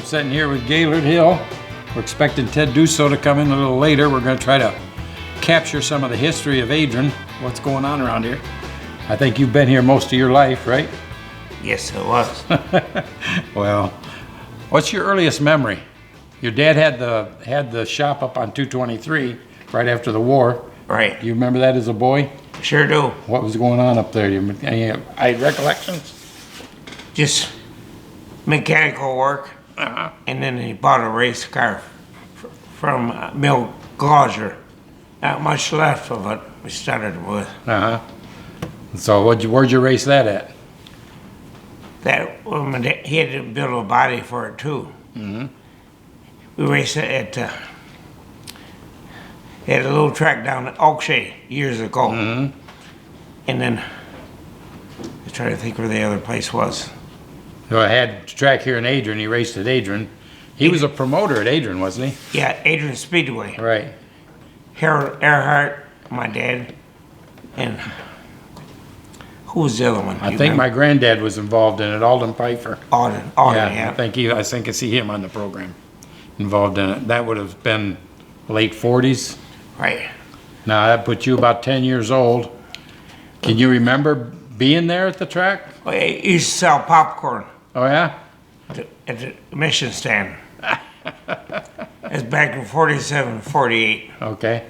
sitting here with Gaylord Hill. We're expecting Ted Dusseau to come in a little later. We're going to try to capture some of the history of Adrian, what's going on around here. I think you've been here most of your life, right? Yes, it was. Well, what's your earliest memory? Your dad had the shop up on 223 right after the war. Right. Do you remember that as a boy? Sure do. What was going on up there? Any recollections? Just mechanical work. And then he bought a race car from Mill Gauger. Not much left of it we started with. So where'd you race that at? He had to build a body for it too. We raced it at they had a little track down at Oakshay years ago. And then I try to think where the other place was. So I had a track here in Adrian. He raced at Adrian. He was a promoter at Adrian, wasn't he? Yeah, Adrian Speedway. Right. Harold Earhart, my dad, and who was the other one? I think my granddad was involved in it, Alden Pfeiffer. Alden, yeah. I think I see him on the program, involved in it. That would have been late 40s. Right. Now that put you about 10 years old. Can you remember being there at the track? Well, he used to sell popcorn. Oh yeah? At the mission stand. It's back in 47, 48. Okay.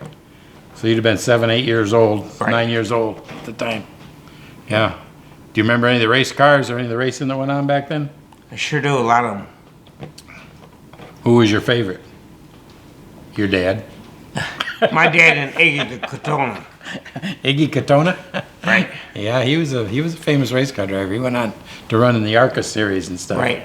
So you'd have been 7, 8 years old, Right. 9 years old at the time. Yeah. Do you remember any of the race cars or any of the racing that went on back then? I sure do, a lot of them. Who was your favorite? Your dad? My dad and Iggy the Katona. Iggy Katona? Right. Yeah, he was a famous race car driver. He went on to run in the ARCA series and stuff. Right.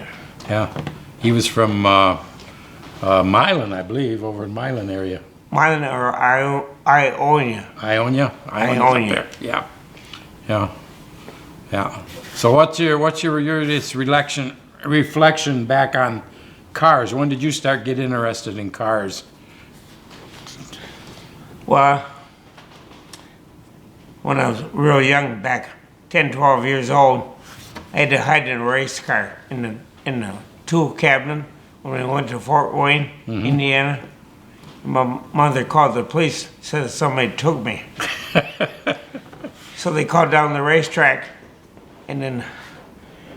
Yeah. He was from Milan, I believe, over in Milan area. Milan or Ionia. Ionia? Ionia. Up there. Yeah. Yeah. Yeah. So what's your this reflection back on cars? When did you start getting interested in cars? Well, when I was real young, back 10, 12 years old, I had to hide in a race car in the tool cabinet when we went to Fort Wayne, Indiana. My mother called the police, said somebody took me. So they called down the racetrack, and then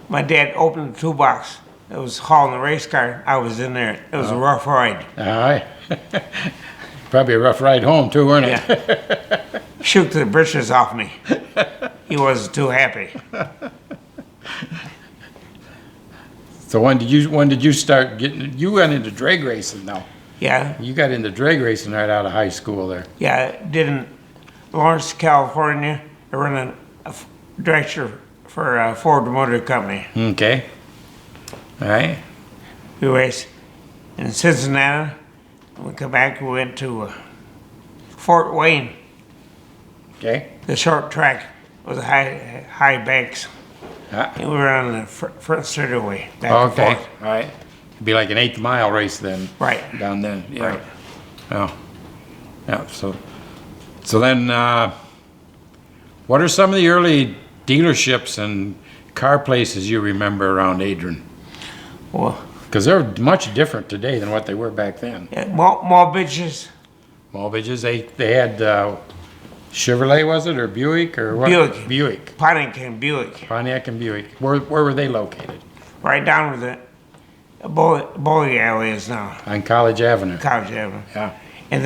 my dad opened the toolbox. It was hauling the race car. I was in there. It was a rough ride. All right. Probably a rough ride home too, weren't it? Yeah. Shook the britches off me. He wasn't too happy. So when did you start getting? You went into drag racing now. Yeah. You got into drag racing right out of high school there. Yeah, I did in Lawrence, California. I run a director for a Ford Automotive company. Okay. All right. We raced in Cincinnati. When we come back, we went to Fort Wayne. Okay. The short track with the high banks. And we were on the front straightaway, back and Okay. forth. All right. It'd be like an 8th mile race then. Right. Down then. Yeah. Right. Yeah. Yeah. So then, what are some of the early dealerships and car places you remember around Adrian? Well, Because they're much different today than what they were back then. yeah, more bitches. Malvages, they had Chevrolet, was it, or Buick, or what? Buick. Buick. Pontiac and Buick. Pontiac and Buick. Where were they located? Right down where the bowling alley is now. On College Avenue. College Avenue. Yeah. And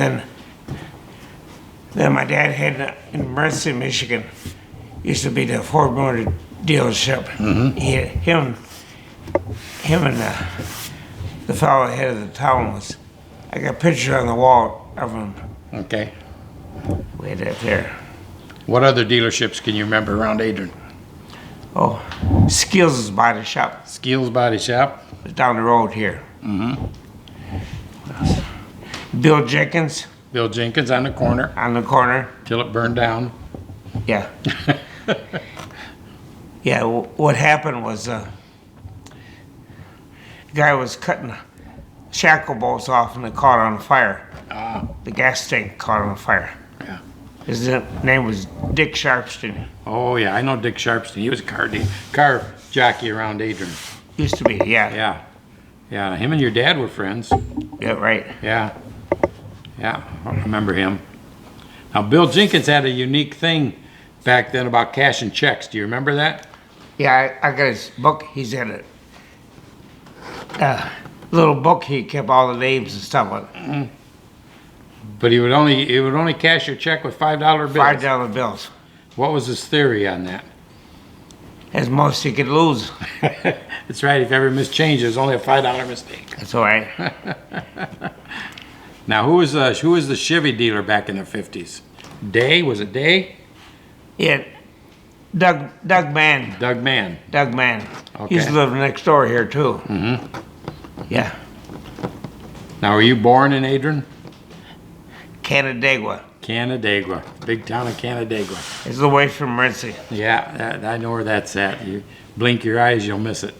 then my dad had in Mercy, Michigan, used to be the Ford Motor dealership. Him and the fellow head of the town was. I got pictures on the wall of him. Okay. We had that there. What other dealerships can you remember around Adrian? Oh, Skills' body shop Skeels Body Shop. is down the road here. Bill Jenkins Bill Jenkins on the corner on the corner. till it burned down. Yeah. Yeah, what happened was the guy was cutting shackle bolts off and it caught on fire. The gas tank caught on fire. Yeah. His name was Dick Sharpston. Oh yeah, I know Dick Sharpston. He was a car jockey around Adrian. Used to be, yeah. Yeah. Yeah, him and your dad were friends. Yeah, right. Yeah. Yeah, I remember him. Now, Bill Jenkins had a unique thing back then about cashing checks. Do you remember that? Yeah, I got his book. He's had a little book. He kept all the names and stuff on. Mm-hmm. But he would only cash your check with $5 bills. $5 bills. What was his theory on that? As most he could lose. That's right. If you ever mischange, it was only a $5 mistake. That's all right. Now, who was the Chevy dealer back in the 50s? Day? Was it Day? Yeah, Doug Mann. Doug Mann. Doug Mann. Okay. He used to live next door here too. Mm-hmm. Yeah. Now, were you born in Adrian? Canandaigua. Canandaigua. Big town of Canandaigua. It's the way from Mercy. Yeah, I know where that's at. You blink your eyes, you'll miss it.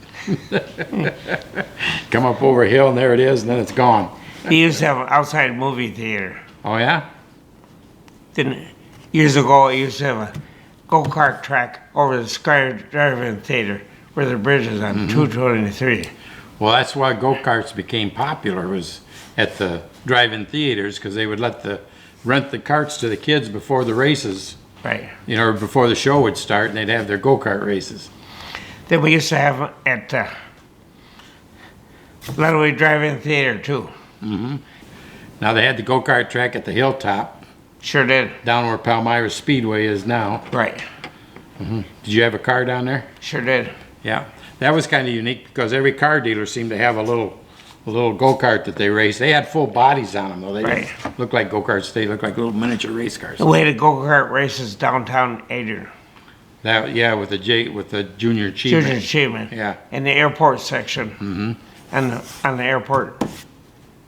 Come up over a hill, and there it is, and then it's gone. He used to have an outside movie theater. Oh, yeah? Then years ago, he used to have a go-kart track over the Sky Drive-In Theater where the bridge is on 223. Well, that's why go-karts became popular, was at the drive-in theaters, because they would rent the karts to the kids before the races. Right. You know, or before the show would start, and they'd have their go-kart races. Then we used to have them at Lenawee Drive-In Theater too. Mm-hmm. Now, they had the go-kart track at the hilltop, Sure did. down where Palmyra Speedway is now. Right. Mm-hmm. Did you have a car down there? Sure did. Yeah. That was kind of unique, because every car dealer seemed to have a little go-kart that they raced. They had full bodies on them, though. They didn't look like go-karts. They looked like little miniature race cars. The way the go-kart races downtown Adrian. Yeah, with the junior achievement. Junior achievement. Yeah. In the airport section. Mm-hmm. On the airport.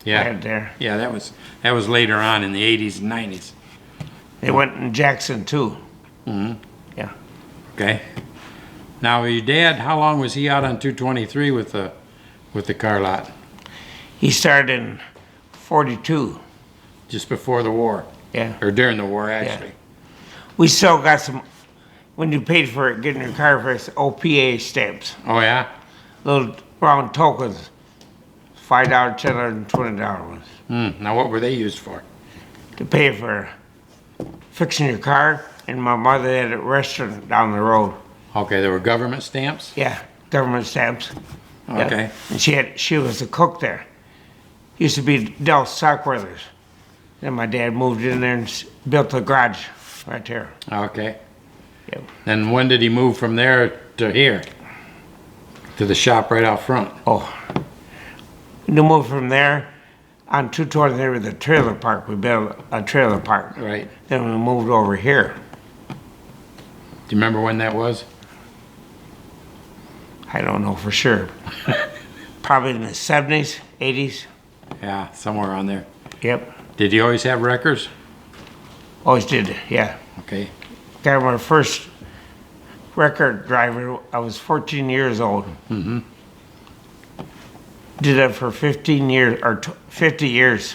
Yeah. Right there. Yeah, that was later on in the 80s and 90s. They went in Jackson too. Mm-hmm. Yeah. Okay. Now, your dad, how long was he out on 223 with the car lot? He started in 42. Just before the war. Yeah. Or during the war, actually. Yeah. We still got some, when you paid for it, getting your car first, OPA stamps. Oh, yeah? Little round tokens. $5, $10, and $20 ones. Now, what were they used for? To pay for fixing your car. And my mother had a restaurant down the road. Okay, there were government stamps? Yeah, government stamps. Okay. Yeah. And she was the cook there. Used to be Del Stockweather's. Then my dad moved in there and built a garage right there. Okay. Yep. And when did he move from there to here? To the shop right out front? Oh. We moved from there on 223 with the trailer park. We built a trailer park. Right. Then we moved over here. Do you remember when that was? I don't know for sure. Probably in the 70s, 80s. Yeah, somewhere on there. Yep. Did he always have wreckers? Always did, yeah. Okay. Got my first record driver. I was 14 years old. Mm-hmm. Did that for 15 years, or 50 years.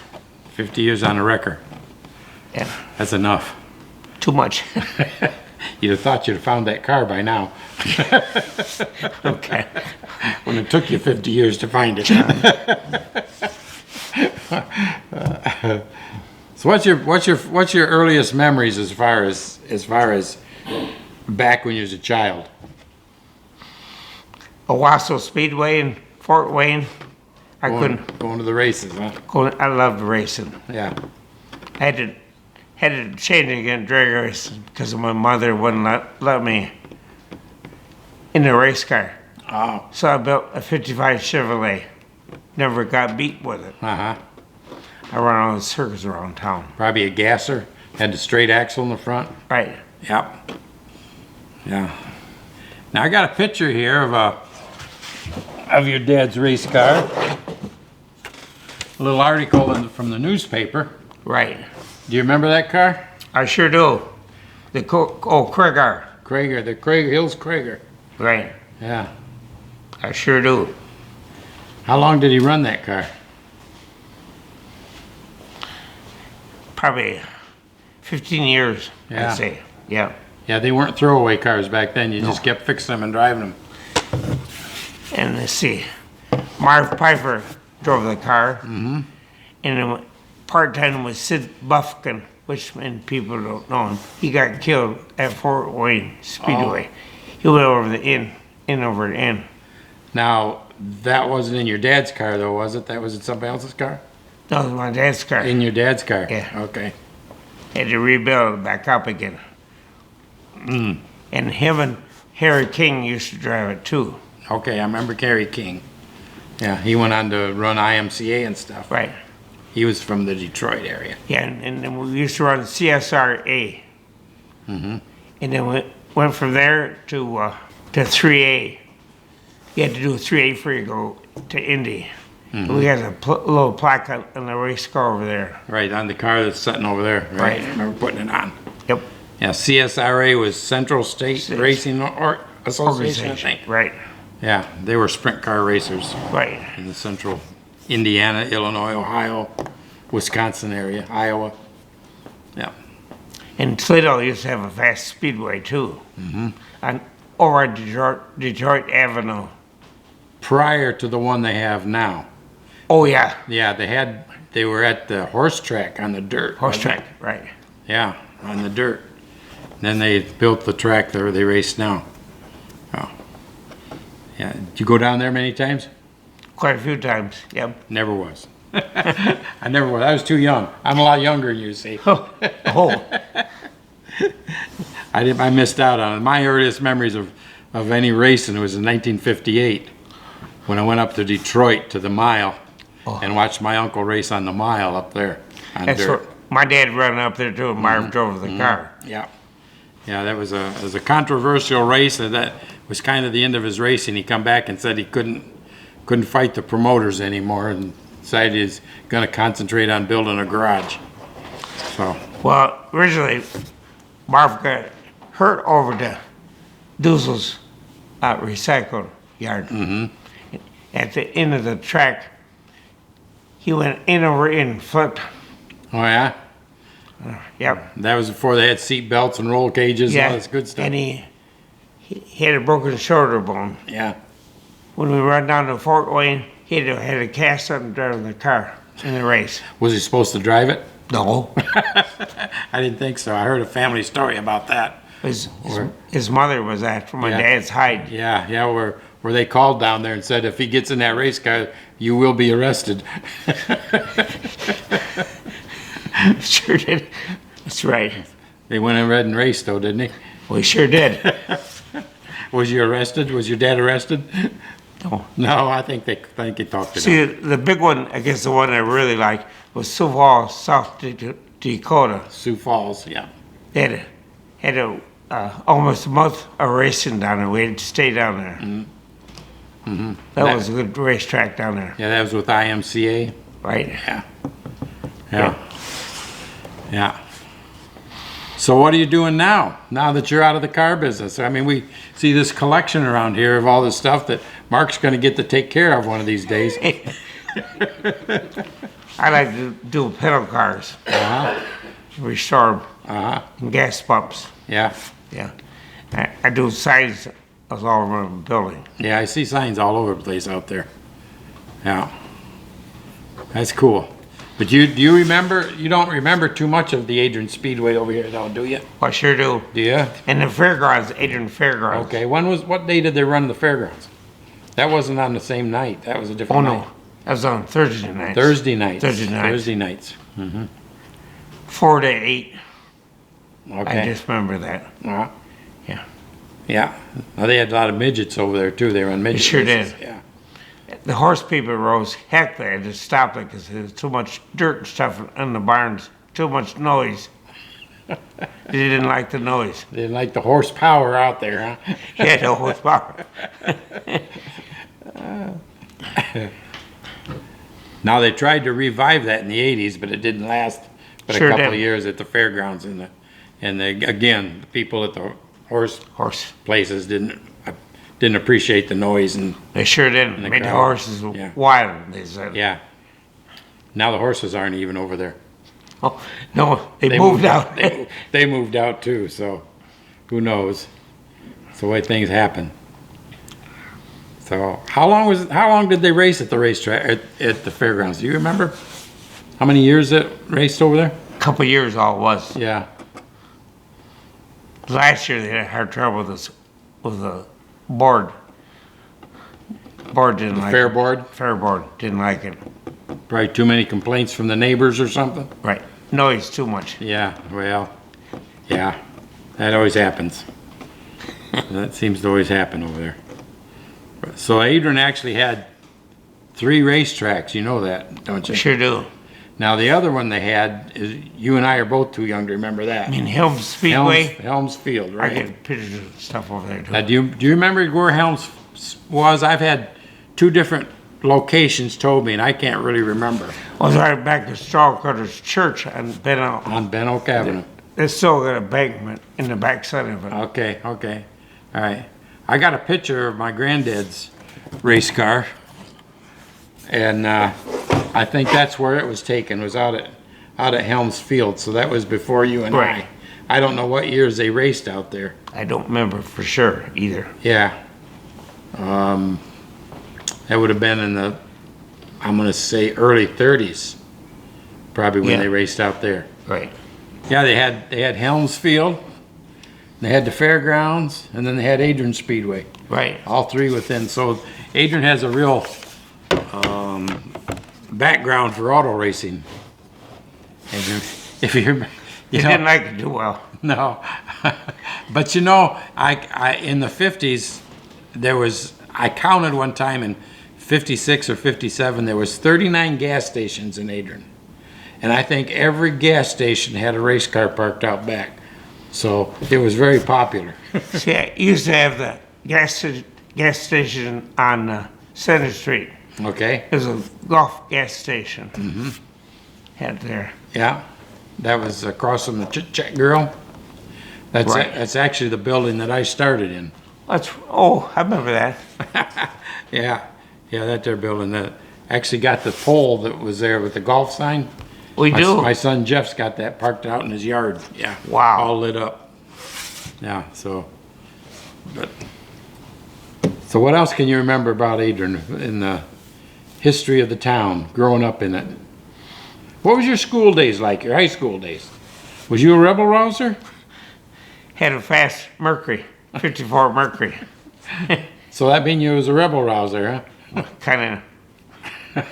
50 years on a wrecker. Yeah. That's enough. Too much. You'd have thought you'd have found that car by now. Okay. When it took you 50 years to find it. So what's your earliest memories as far as back when you was a child? Owasso Speedway in Fort Wayne. Going to the races, huh? I loved racing. Yeah. I had to change again drag racing because my mother wouldn't let me in the race car. Oh. So I built a 55 Chevrolet. Never got beat with it. Uh-huh. I run all the circuits around town. Probably a gasser. Had the straight axle in the front. Right. Yep. Yeah. Now I got a picture here of your dad's race car. A little article from the newspaper. Right. Do you remember that car? I sure do. The Krieger. Krieger, the Hills Krieger. Right. Yeah. I sure do. How long did he run that car? Probably 15 years, Yeah. I'd say. Yeah. Yeah, they weren't throwaway cars back then. You just kept fixing them and driving them. And let's see. Marv Piper drove the car. And then part-time was Sid Buffkin, which many people don't know him. He got killed at Fort Wayne Speedway. He went over the in over the end. Now, that wasn't in your dad's car, though, was it? That was in somebody else's car? That was my dad's car. In your dad's car? Yeah. Okay. Had to rebuild it back up again. And him and Harry King used to drive it too. Okay, I remember Kerry King. Yeah, he went on to run IMCA and stuff. Right. He was from the Detroit area. Yeah, and then we used to run CSRA. And then we went from there to 3A. You had to do 3A before you go to Indy. We had a little plaque on the race car over there. Right, on the car that's sitting over there. Right. I remember putting it on. Yep. Yeah, CSRA was Central State Racing Association, I think. Right. Yeah, they were sprint car racers Right. in the central Indiana, Illinois, Ohio, Wisconsin area, Iowa. Yeah. And Toledo used to have a fast speedway too. On over at Detroit Avenue. Prior to the one they have now. Oh yeah, Yeah, they were at the horse track on the dirt. horse wasn't track. Right. it? Yeah, on the dirt. Then they built the track there they race now. Oh. Yeah, did you go down there many times? Quite a few times. Yep. Never was. I never was. I was too young. I'm a lot younger than you, see. Oh. I missed out on it. My earliest memories of any racing was in 1958 when I went up to Detroit to the mile and watched my uncle race on the mile up there on That's dirt. what my dad ran up there too. And Marv drove the car. Yeah. Yeah, that was a controversial race, and that was kind of the end of his racing. He come back and said he couldn't fight the promoters anymore and decided he's going to concentrate on building a garage. So, Well, originally, Marv got hurt over to Dusseau's recycle yard. At the end of the track, he went in over and flipped. oh yeah? Yep. That was before they had seat belts and roll cages and all this good stuff. And he had a broken shoulder bone. Yeah. When we run down to Fort Wayne, he had a cast on driving the car in the race. Was he supposed to drive it? No. I didn't think so. I heard a family story about that. His mother was after my Yeah. dad's hide. Yeah, where they called down there and said, if he gets in that race car, you will be arrested. Sure did. That's right. They went and read and raced, though, didn't he? We sure did. Was you arrested? Was your dad arrested? No. No, I think he talked to See, them. the big one, I guess the one I really like, was Sioux Falls, South Dakota. Sioux Falls, yeah. They had almost a month of racing down there. We had to stay down there. That was a good racetrack down there, Yeah, that was with IMCA. right? Yeah. Yeah. Yeah. So what are you doing now that you're out of the car business? I mean, we see this collection around here of all this stuff that Mark's going to get to take care of one of these days. I like to do pedal cars, restore them, Uh-huh. and gas pumps. Yeah. Yeah. I do signs all over the building. Yeah, I see signs all over the place out there. Yeah. That's cool. But do you remember, you don't remember too much of the Adrian Speedway over here though, do you? I sure do. Do you? And the fairgrounds, Adrian Fairgrounds. Okay, what day did they run the fairgrounds? That wasn't on the same night, that was a Oh different no, night. that was on Thursday nights. Thursday nights. Thursday nights. Thursday nights. 4 to 8. Okay. I just remember that. Uh-huh. Yeah. Yeah. Now they had a lot of midgets over there too. They run midget sure races. did. Yeah. The horse people rose. Heck, they had to stop it because there was too much dirt and stuff in the barns. Too much noise. They didn't like the noise. They didn't like the horsepower out there, huh? Yeah, the horsepower. Now they tried to revive that in the 80s, but it didn't last but Sure a couple did. of years at the fairgrounds again, the people at the horse Horse. places didn't appreciate the noise and They sure didn't. the Made the crowd. horses Yeah. wild, they said. yeah. Now the horses aren't even over there. Oh, no, they moved out. They moved out too, so who knows? It's the way things happen. So how long did they race at the racetrack at the fairgrounds? Do you remember how many years it raced over there? Couple of years all it was. Yeah. Last year they had trouble with the board. Board didn't like Fair it. board? Fair board didn't like it. Probably too many complaints from the neighbors or something? Right. Noise too much. Yeah, well, yeah, that always happens. That seems to always happen over there. So Adrian actually had 3 racetracks, you know that, don't you? Sure do. Now the other one they had is, you and I are both too young to remember that. I mean, Helms Speedway. Helms Field, I right? get pictures of stuff over there too. Now, do you remember where Helms was? I've had 2 different locations told me, and I can't really remember. I was right back to Strawcutter's Church on Ben Oak. On Ben Oak Avenue. They still got a embankment in the back side of it. Okay, okay. All right. I got a picture of my granddad's race car, and I think that's where it was taken, was out at Helms Field. So that was before you and Right. I don't know what years they raced out there. I don't remember for sure either. Yeah. That would have been in the, I'm going to say early 30s, probably when Yeah. they raced out there. Right. Yeah, they had Helms Field, they had the fairgrounds, and then they had Adrian Speedway. Right. All 3 within. So Adrian has a real background for auto racing. Adrian, if you You know, didn't like it too well. no, but you know, I in the 50s there was, I counted one time in 56 or 57 there was 39 gas stations in Adrian, and I think every gas station had a race car parked out back. So it was very popular. See, I used to have the gas station on Center Street. Okay. It was a golf gas station. Mm-hmm. Had there. Yeah, that was across from the Chit Chat Grill. That's Right. that's actually the building that I started in. I remember that. Yeah, that there building that actually got the pole that was there with the golf sign. We do. My son Jeff's got that parked out in his yard. Yeah. Wow. All lit up. Yeah. So what else can you remember about Adrian in the history of the town, growing up in it? What was your school days like, your high school days? Was you a rebel rouser? Had a fast Mercury, 54 Mercury. So that means you was a rebel rouser, huh? Kind of.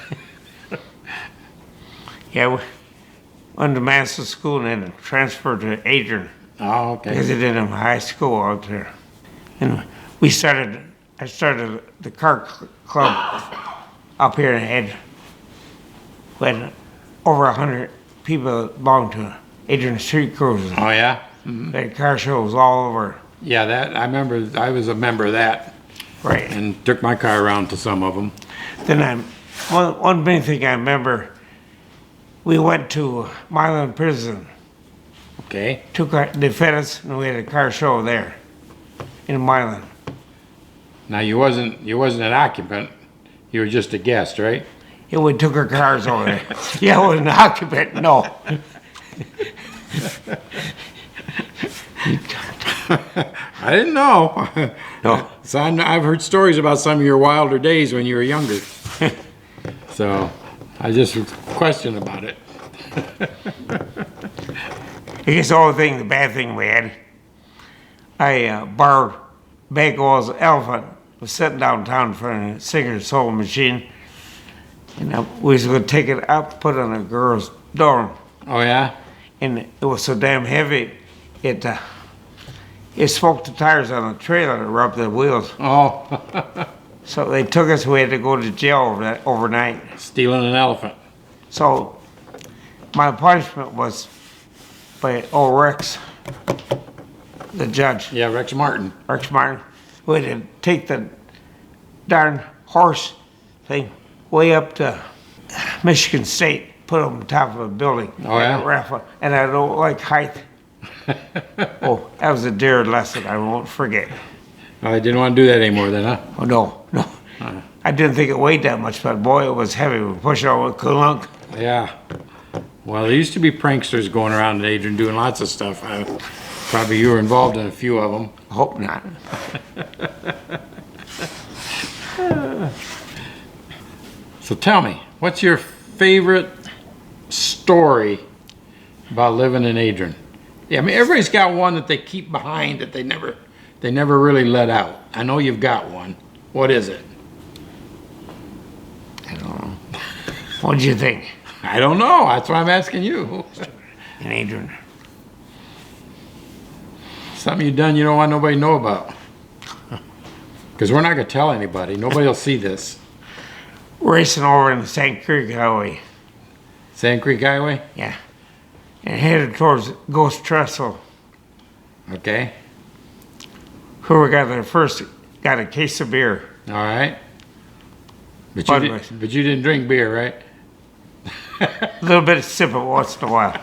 Yeah, we went to Massey School and then transferred to Adrian Oh, okay. because they didn't have a high school out there. And I started the car club up here and we had over 100 people that belonged to Adrian Street Cruises. Oh, yeah? They had car shows all over. Yeah, that I remember. I was a member of that Right. and took my car around to some of them. Then one main thing I remember, we went to Milan Prison, Okay. they fed us, and we had a car show there in Milan. Now you wasn't an occupant. You were just a guest, right? Yeah, we took our cars over there. Yeah, I was an occupant, no. I didn't know. No. So I've heard stories about some of your wilder days when you were younger. So I just was questioning about it. I guess the bad thing we had, I borrowed Bagwell's elephant, was sitting downtown in front of the Singer's sewing machine, and we was going to take it up, put it on a girl's dorm, Oh yeah? and it was so damn heavy, it smoked the tires on the trailer and rubbed the wheels. Oh, So they took us, we had to go to jail overnight. stealing an elephant. So my punishment was by old Rex, the judge, Yeah, Rex Martin. Rex Martin. We had to take the darn horse thing way up to Michigan State, put it on top of a building. Oh, yeah? And a raffle, and I don't like height. Oh, that was a dear lesson I won't forget. Oh, I didn't want to do that anymore then, huh? Oh, no. I didn't think it weighed that much, but boy, it was heavy. We pushed it over Kulunk. Yeah. Well, there used to be pranksters going around at Adrian doing lots of stuff. Probably you were involved in a few of them. Hope not. So tell me, what's your favorite story about living in Adrian? Yeah, I mean, everybody's got one that they keep behind that they never really let out. I know you've got one. What is it? I don't know. What do you think? I don't know. That's why I'm asking you. In Adrian. Something you've done you don't want nobody to know about. Because we're not going to tell anybody. Nobody will see this. Racing over in the St. Creek Highway. Sand Creek Highway? Yeah. And headed towards Ghost Trestle. Okay. Whoever got there first got a case of beer. All right. But Budweiser. you didn't drink beer, right? A little bit of sip it once in a while.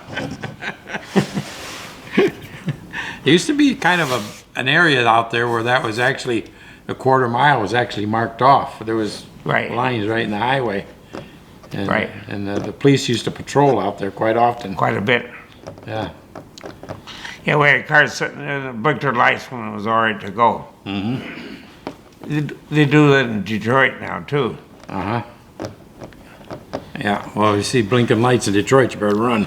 There used to be kind of an area out there where that was actually, a quarter mile was actually marked off. There was Right. lines right in the highway. And, Right. And the police used to patrol out there quite often. Quite a bit. Yeah. Yeah, we had cars sitting there that blinked their lights when it was all right to go. Mm-hmm. They do that in Detroit now, too. Uh-huh. Yeah, well, you see blinking lights in Detroit, you better run.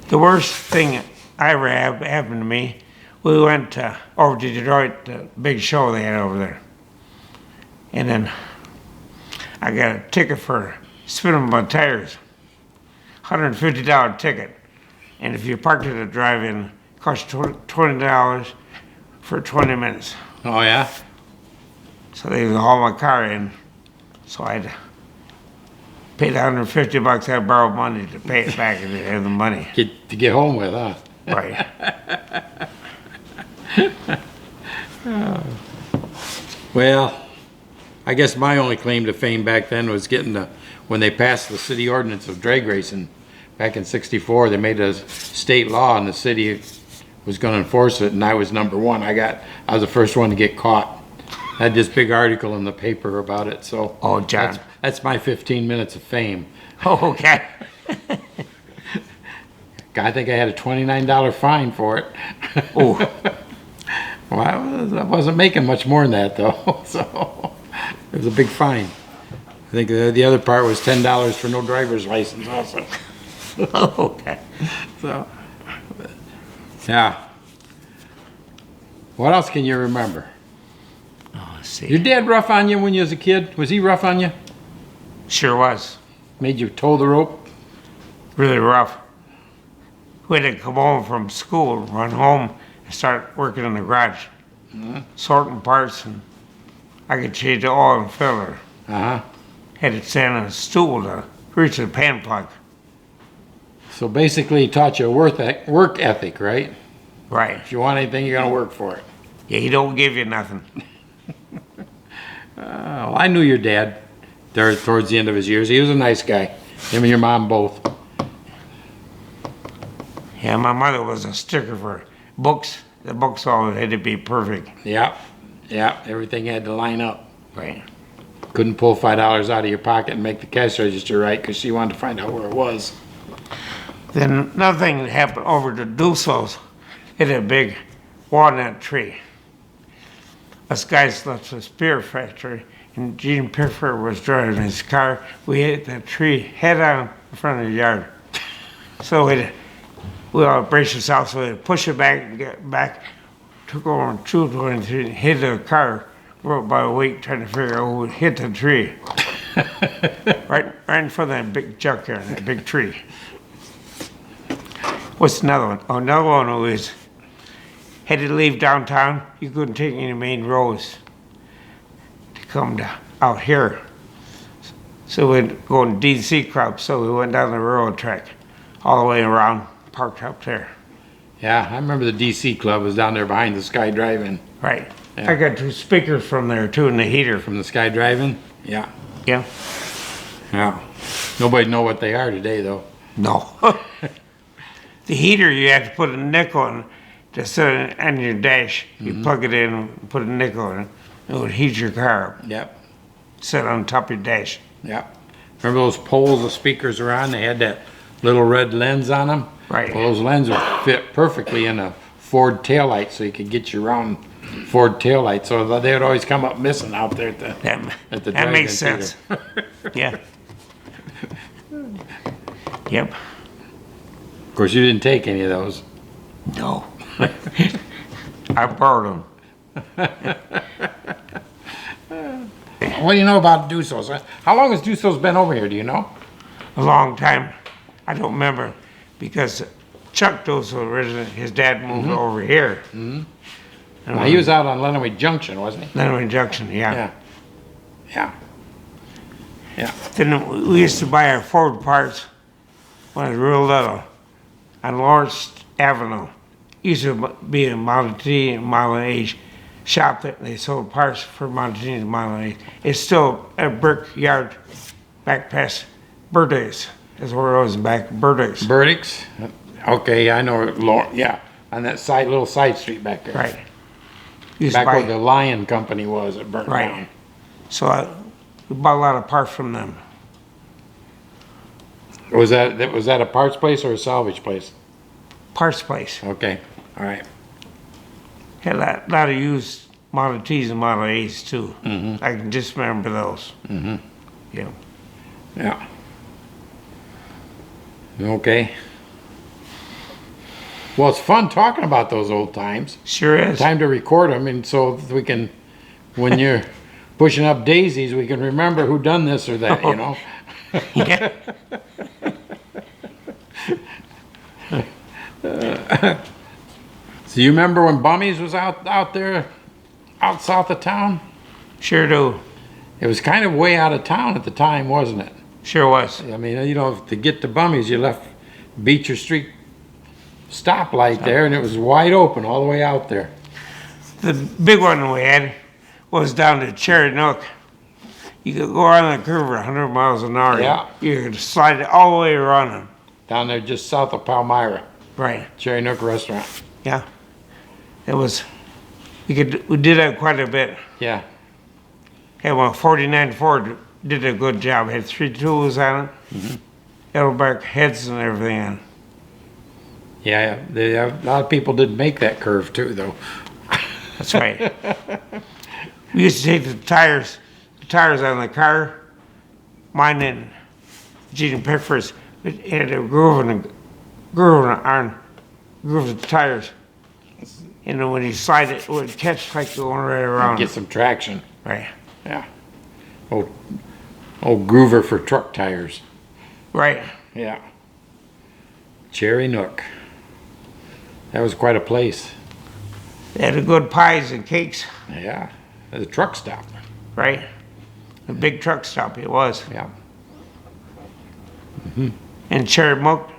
The worst thing I ever happened to me, we went over to Detroit, the big show they had over there. And then I got a ticket for spinning my tires. $150 ticket. And if you parked at a drive-in, it cost you $20 for 20 minutes. Oh, yeah? So they haul my car in. So I'd paid $150. I borrowed money to pay it back and have the money. To get home with, huh? Right. Well, I guess my only claim to fame back then was when they passed the city ordinance of drag racing. Back in '64, they made a state law and the city was going to enforce it, and I was number one. I was the first one to get caught. I had this big article in the paper about it, so. Oh, John. That's my 15 minutes of fame. Oh, okay. I think I had a $29 fine for it. Oh. Well, I wasn't making much more than that, though, so it was a big fine. I think the other part was $10 for no driver's license also. Okay. So, yeah. What else can you remember? Oh, let's see. Your dad rough on you when you was a kid? Was he rough on you? Sure was. Made you toe the rope? Really rough. We had to come home from school, run home, and start working in the garage. Sorting parts, and I could change the oil and filler. Uh-huh. Had to stand on a stool to reach the pan plug. So basically he taught you a work ethic, right? Right. If you want anything, you're gonna work for it. Yeah, he don't give you nothing. Well, I knew your dad there towards the end of his years. He was a nice guy. Him and your mom both. Yeah, my mother was a sticker for books. The books all had to be perfect. Yeah, everything had to line up. Right. Couldn't pull $5 out of your pocket and make the cash register right because she wanted to find out where it was. Then another thing that happened over to Dusseau's, it had a big walnut tree. Us guys left the spear factory, and Gene Piffer was driving his car. We hit that tree head on in front of the yard. So we all braced ourselves, so we push it back and get back. Took over on 223 and hit the car for about a week trying to figure out who would hit the tree. right in front of that big junkyard, that big tree. What's another one? Oh, another one was had to leave downtown. You couldn't take any main roads to come out here. So we'd go in DC Club. So we went down the railroad track all the way around, parked up there. Yeah, I remember the DC Club was down there behind the Sky Drive-In. Right. Yeah. I got 2 speakers from there too, and the heater. From the Sky Drive-In? Yeah. Yeah. Yeah. Nobody know what they are today, though. No. The heater, you had to put a nickel in to sit on your dash. You plug it in and put a nickel in it. It would heat your car up. Yep. Sit on top of your dash. Yep. Remember those poles the speakers were on? They had that little red lens on them? Right. Well, those lenses would fit perfectly in a Ford taillights so you could get your round Ford taillights. So they would always come up missing out there at the That drive-in makes theater. sense. Yeah. Yep. Of course, you didn't take any of those. No. I borrowed them. What do you know about Dusseau's? How long has Dusseau's been over here? Do you know? A long time. I don't remember because Chuck Dusseau originally, his dad moved over here. Now, he was out on Lenawee Junction, wasn't he? Lenawee Junction, Yeah. Yeah. Yeah. Then we used to buy our Ford parts when I was real little on Lawrence Avenue. Used to be a Model T and Model A shop that they sold parts for Model T and Model A. It's still a brick yard back past Burdick's. That's where it was back, Burdick's. Burdick's? Okay, I know. Yeah, on that little side street back there. Right. Used to Back buy- where the Lion Company was, it burnt Right. down. So we bought a lot of parts from them. Was that a parts place or a salvage place? Parts place. Okay, all right. Had a lot of used Model Ts and Model A's too. Mm-hmm. I can just remember those. Mm-hmm. Yeah. Yeah. Okay. Well, it's fun talking about those old times. Sure is. Time to record them, and so we can, when you're pushing up daisies, we can remember who done this or that, you know? Yeah. So you remember when Bummies was out there, out south of town? Sure do. It was kind of way out of town at the time, wasn't it? Sure was. I mean, you know, to get to Bummies, you left Beecher Street stoplight there, and it was wide open all the way out there. The big one we had was down to Cherry Nook. You could go around the curve at 100 miles an hour. Yeah. You could slide it all the way around them. Down there just south of Palmyra, Right. Cherry Nook Restaurant. Yeah. It was, we did that quite a bit. Yeah. Had one 49 Ford, did a good job. Had 3 tools on it. Elderback heads and everything on it. Yeah, a lot of people did make that curve too, though. That's right. We used to take the tires on the car. Mine and Gene Pickford's, it had a groove in the tires. And then when you slide it, it would catch like going right around. Get some traction. Right. Yeah. Old groover for truck tires. Right. Yeah. Cherry Nook. That was quite a place. They had the good pies and cakes. Yeah. The truck stop. Right. A big truck stop it was. Yeah. And Cherry Nook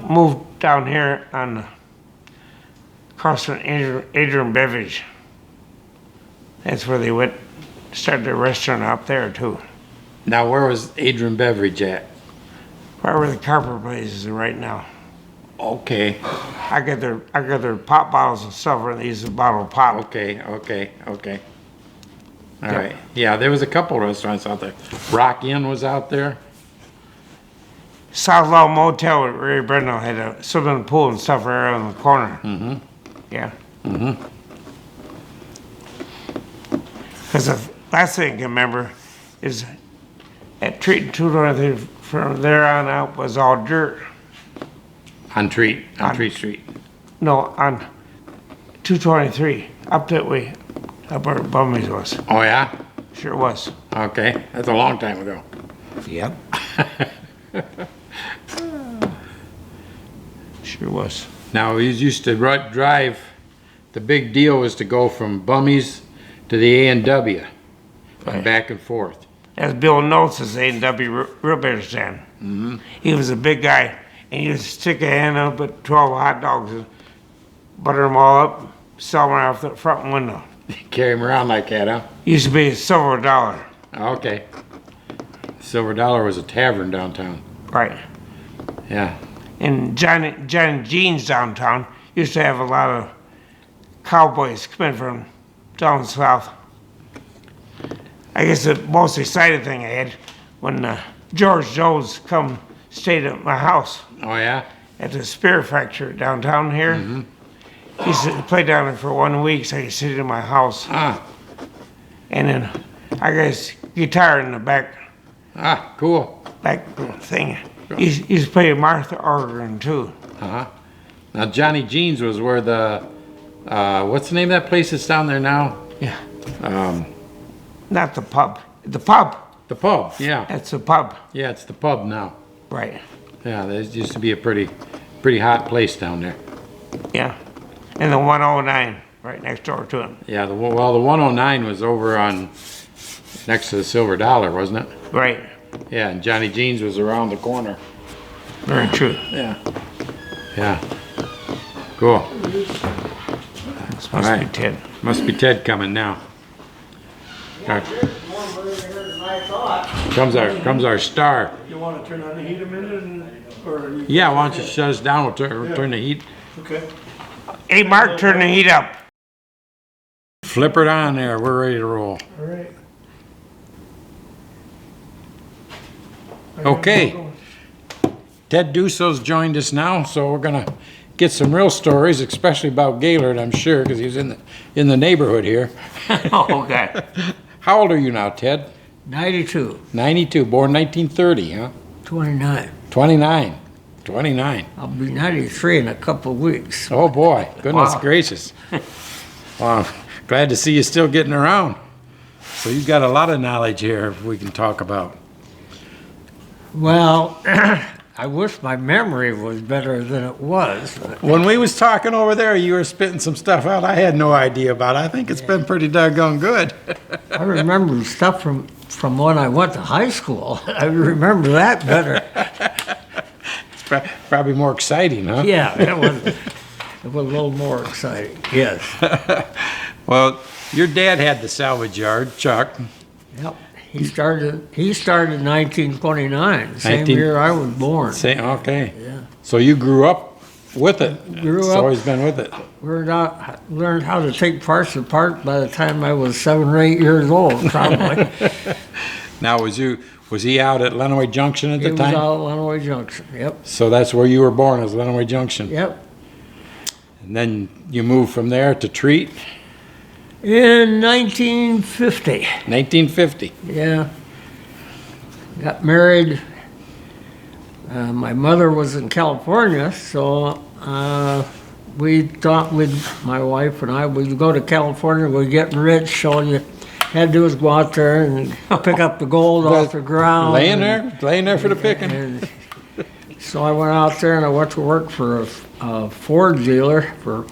moved down here on across from Adrian Beverage. That's where they went, started a restaurant up there too. Now, where was Adrian Beverage at? Right where the Carper place is right now. Okay. I got their pop bottles and stuff, and they use a bottle of pop. Okay. All Yeah. right. Yeah, there was a couple restaurants out there. Rock Inn was out there. South Law Motel with Ray Brendel had a swimming pool and stuff right around the corner. Mm-hmm. Yeah. Because the last thing I can remember is at Treat and 223 from there on out was all dirt. On Treat Street. No, on 223, up that way, up where Bummies was. Oh, yeah? Sure was. Okay. That's a long time ago. Yep. Sure was. Now, we used to drive, the big deal was to go from Bummies to the A&W, Right. back and forth. That's Bill Notes' A&W real beer stand. Mm-hmm. He was a big guy, and he used to stick a hand up at 12 hot dogs and butter them all up, sell them out the front window. Carry them around like that, huh? Used to be a silver dollar. Okay. Silver Dollar was a tavern downtown. Right. Yeah. And John Jean's downtown used to have a lot of cowboys coming from down south. I guess the most exciting thing I had when George Jones come stayed at my house. Oh, yeah? at the Spear Factory downtown here. He used to play down there for 1 week, so he sit in my house. Ah, And then I got his guitar in the back cool. thing. He used to play Martha organ too. Uh-huh. Now, Johnny Jeans was where the, what's the name of that place that's down there now? Yeah. Um, Not the pub. The pub. the pub, yeah. That's the pub. Yeah, it's the pub now. Right. Yeah, there used to be a pretty hot place down there. Yeah. And the 109 right next door to him. Yeah, the 109 was over on, next to the Silver Dollar, wasn't it? Right. Yeah, and Johnny Jeans was around the corner. Very true. Yeah. Yeah. Cool. This must All right. be Ted. Must be Ted coming now. Comes our star. You want to turn on the heat a minute, or you, Yeah, why don't you shut us down? We'll turn the heat. okay? Hey, Mark, turn the heat up. Flip it on there. We're ready to roll. All right. Okay. Ted Dusseau's joined us now, so we're gonna get some real stories, especially about Gaylord, I'm sure, because he's in the neighborhood here. Oh, okay. How old are you now, Ted? 92. 92, born 1930, huh? 29. 29. 29. I'll be 93 in a couple of weeks. Oh boy, goodness Wow. gracious. Well, glad to see you still getting around. So you've got a lot of knowledge here we can talk about. Well, I wish my memory was better than it was. When we was talking over there, you were spitting some stuff out I had no idea about. I think it's been pretty doggone good. I remember stuff from when I went to high school. I remember that better. Probably more exciting, huh? Yeah, it was a little more exciting. Yes. Well, your dad had the salvage yard, Chuck. Yep. He started in 1929, same 19 year I was born. Say, okay. Yeah. So you grew up with it. Grew It's up- always been with it. Learned how to take parts apart by the time I was 7 or 8 years old, probably. Now, was he out at Lenawee Junction at It the was time? out at Lenawee Junction. Yep. So that's where you were born, is Lenawee Junction. Yep. And then you moved from there to Treat, In 1950. 1950. Yeah. Got married. My mother was in California, so we thought my wife and I, we'd go to California, we're getting rich, so you had to do is go out there and pick up the gold off the ground. Laying there for the picking. And so I went out there and I went to work for a Ford dealer for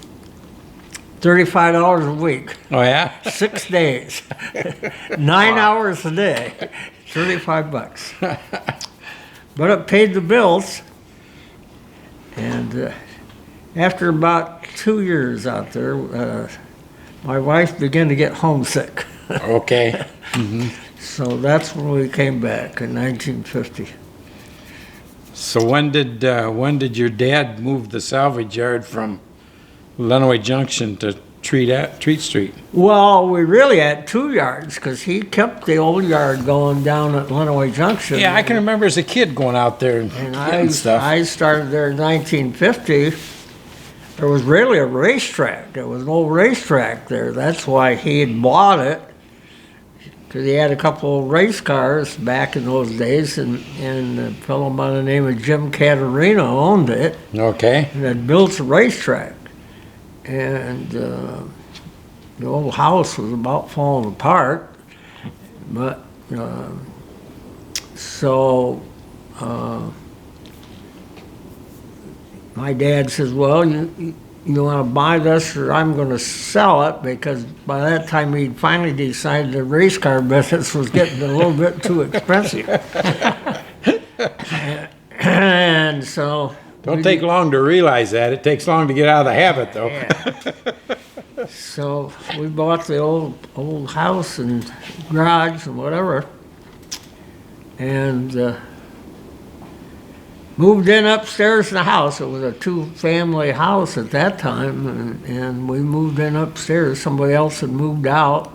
$35 a week, Oh, yeah? 6 days, 9 hours a day, $35. But it paid the bills. And after about 2 years out there, my wife began to get homesick. Okay. So that's when we came back in 1950. So when did your dad move the salvage yard from Lenawee Junction to Treat Street? Well, we really had 2 yards because he kept the old yard going down at Lenawee Junction. Yeah, I can remember as a kid going out there and And getting stuff. I started there in 1950. There was really a racetrack. There was an old racetrack there. That's why he had bought it, because he had a couple of race cars back in those days, and a fellow by the name of Jim Caterino owned it Okay. and had built a racetrack. And the old house was about falling apart, but so my dad says, well, you want to buy this or I'm going to sell it, because by that time he'd finally decided the race car business was getting a little bit too expensive. And so... Don't take long to realize that. It takes long to get out of the habit, though. Yeah. So we bought the old house and garage and whatever, and moved in upstairs in the house. It was a 2-family house at that time, and we moved in upstairs. Somebody else had moved out.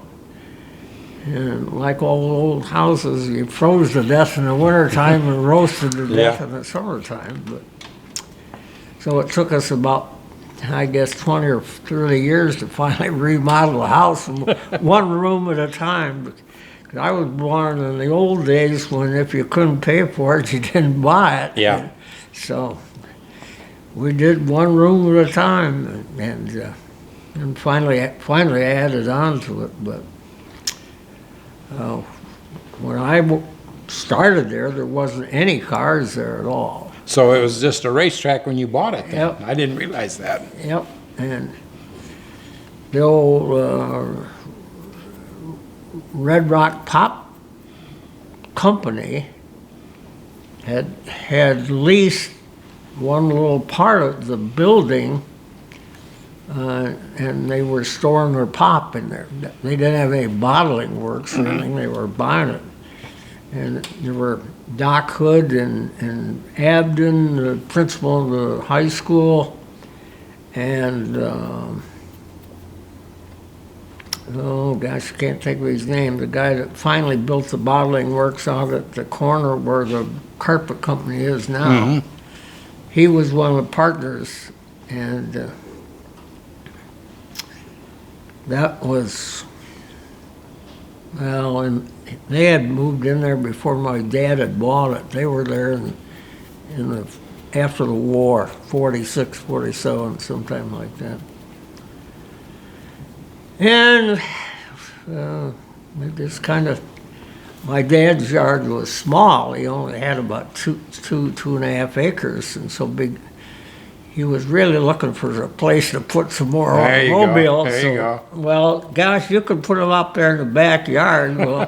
And like all old houses, you froze to death in the wintertime and roasted to death Yeah. in the summertime. But So it took us about, I guess, 20 or 30 years to finally remodel the house, one room at a time. 'Cause I was born in the old days when if you couldn't pay for it, you didn't buy it. Yeah. So we did one room at a time, and finally added on to it. But when I started there wasn't any cars there at all. So it was just a racetrack when you bought it then? Yep. I didn't realize that. Yep, and the old Red Rock Pop Company had leased one little part of the building, and they were storing their pop in there. They didn't have any bottling works or anything, they were buying it. And there were Doc Hood and Abden, the principal of the high school, and oh gosh, I can't think of his name. The guy that finally built the bottling works out at the corner where the carpet company is now. He was one of the partners, and that was, well, and they had moved in there before my dad had bought it. They were there after the war, 46, 47, sometime like that. And it just kind of, my dad's yard was small. He only had about two and a half acres, and so big. He was really looking for a place to put some more There you go. automobiles. There you go. Well, gosh, you could put them up there in the backyard. Well,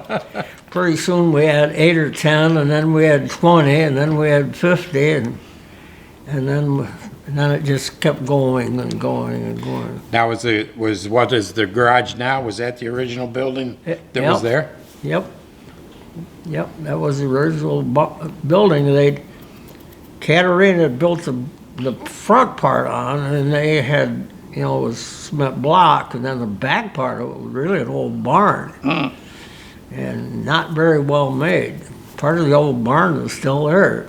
pretty soon we had 8 or 10, and then we had 20, and then we had 50, and then it just kept going and going and going. Now, what is the garage now? Was that the original building that was there? Yep, that was the original building. Caterina had built the front part on, and they had, it was cement block, and then the back part of it was really an old barn, and not very well made. Part of the old barn is still there,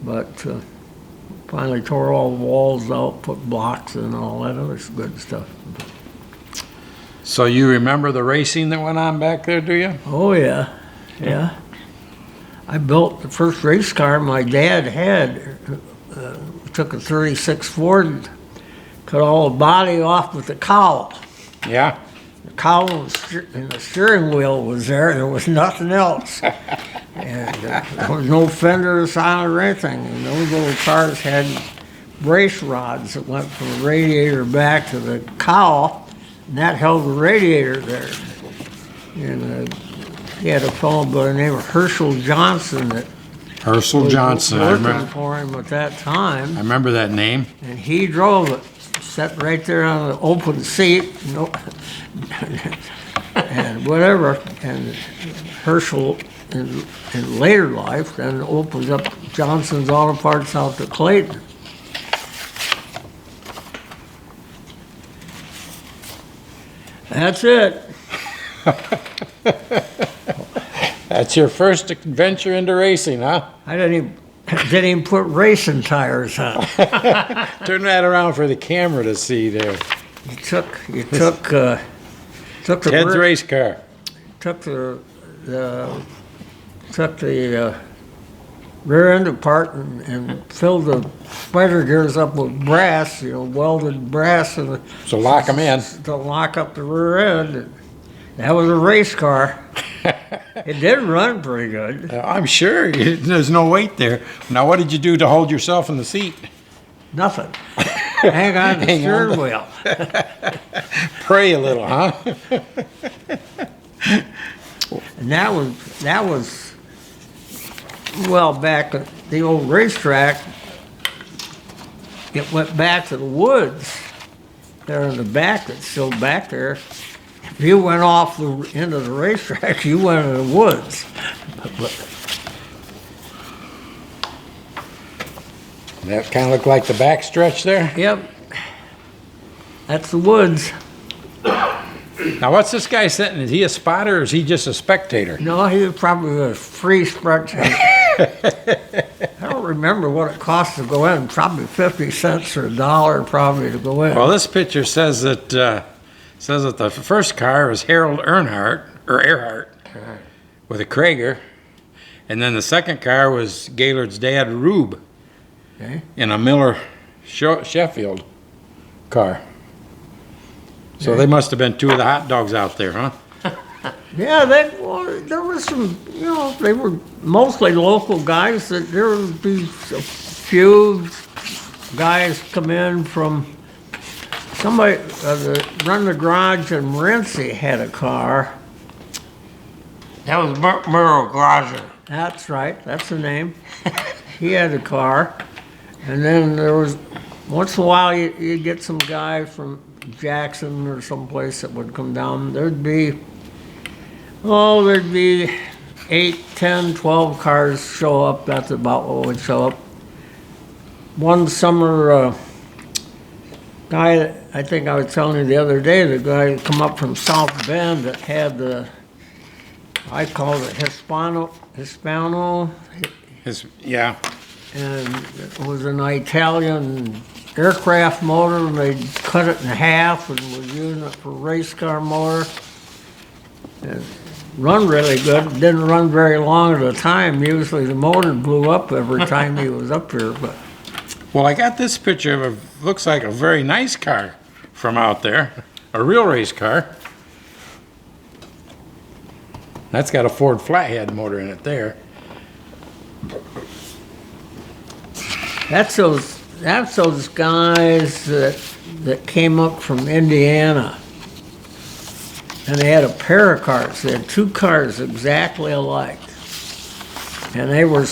but finally tore all the walls out, put blocks and all that other good stuff. So you remember the racing that went on back there, do you? Oh yeah. I built the first race car my dad had. Took a 36 Ford, cut all the body off with the cowl. Yeah. The cowl and the steering wheel was there. There was nothing else. And there was no fenders on it or anything. And those little cars had brace rods that went from the radiator back to the cowl, and that held the radiator there. And he had a fellow by the name of Herschel Johnson that Herschel Johnson, I working remember. for him at that time. I remember that name. And he drove it, sat right there on the open seat, and whatever. And Herschel, in later life, then opened up Johnson's Auto Parts out to Clayton. That's it. That's your first adventure into racing, huh? I didn't even put racing tires on. Turn that around for the camera to see there. You took the Ted's race car. took the rear end apart and filled the spider gears up with brass, welded brass, So lock them in. to lock up the rear end. That was a race car. It did run pretty good. I'm sure. There's no weight there. Now, what did you do to hold yourself in the seat? Nothing. Hang on the Hang on steering wheel. Pray a little, huh? And that was well back at the old racetrack. It went back to the woods there in the back. It's still back there. If you went off the end of the racetrack, you went in the woods. That kind of looked like the back stretch there. Yep, that's the woods. Now, what's this guy sitting? Is he a spotter or is he just a spectator? No, he was probably a free spectator. I don't remember what it cost to go in, probably 50 cents or $1 probably to go in. Well, this picture says that the first car was Harold Earhart with a Krager, and then the second car was Gaylord's dad, Rube, Okay. in a Miller Sheffield car. So they must have been two of the hot dogs out there, huh? Yeah, there was some, they were mostly local guys. That there would be a few guys come in from somebody that run the garage in Morenci had a car. That was Merle Glazer. That's right, that's the name. He had a car. And then there was, once in a while, you'd get some guy from Jackson or someplace that would come down. There'd be 8, 10, 12 cars show up. That's about what would show up. One summer, guy, I think I was telling you the other day, the guy come up from South Bend that had I called it Hispano, Yeah. and it was an Italian aircraft motor, and they cut it in half and was using it for race car motor. And run really good. Didn't run very long at a time. Usually the motor blew up every time he was up here. But Well, I got this picture of looks like a very nice car from out there, a real race car. That's got a Ford flathead motor in it there. that's those guys that came up from Indiana. And they had a pair of cars. They had two cars exactly alike. And they were,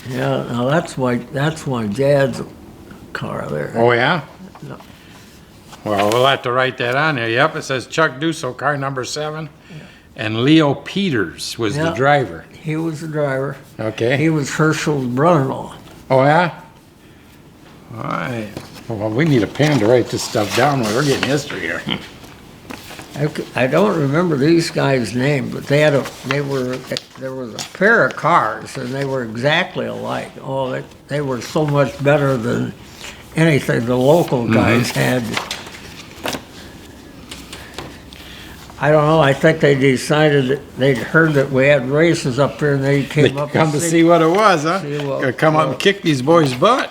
yeah, now that's my dad's car there. Oh, yeah? No. Well, we'll have to write that on there. Yep, it says Chuck Dusseau, car number 7. And Leo Peters was the Yeah. driver. He was the driver. Okay. He was Herschel's brother-in-law. Oh, yeah? All right. Well, we need a pen to write this stuff down when we're getting history here. I don't remember these guys' names, but there was a pair of cars, and they were exactly alike. Oh, they were so much better than anything the local guys had. I don't know, I think they decided that they'd heard that we had races up there, and they They came up come to see what it was, huh? See what- Gonna come up and kick these boys' butt.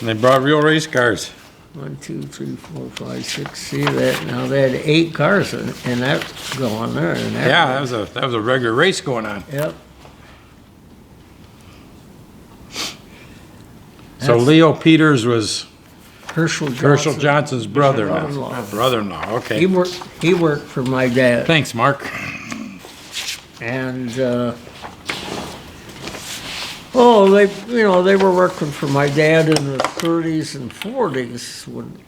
And they brought real race cars. 1, 2, 3, 4, 5, 6. See that? Now they had 8 cars in that going there. And that, Yeah, that was a regular race going on. Yep. So That's- Leo Peters was Herschel Herschel Johnson's brother-in-law. Brother-in-law. Brother-in-law, He okay. worked for my dad, Thanks, Mark. and they were working for my dad in the 30s and 40s when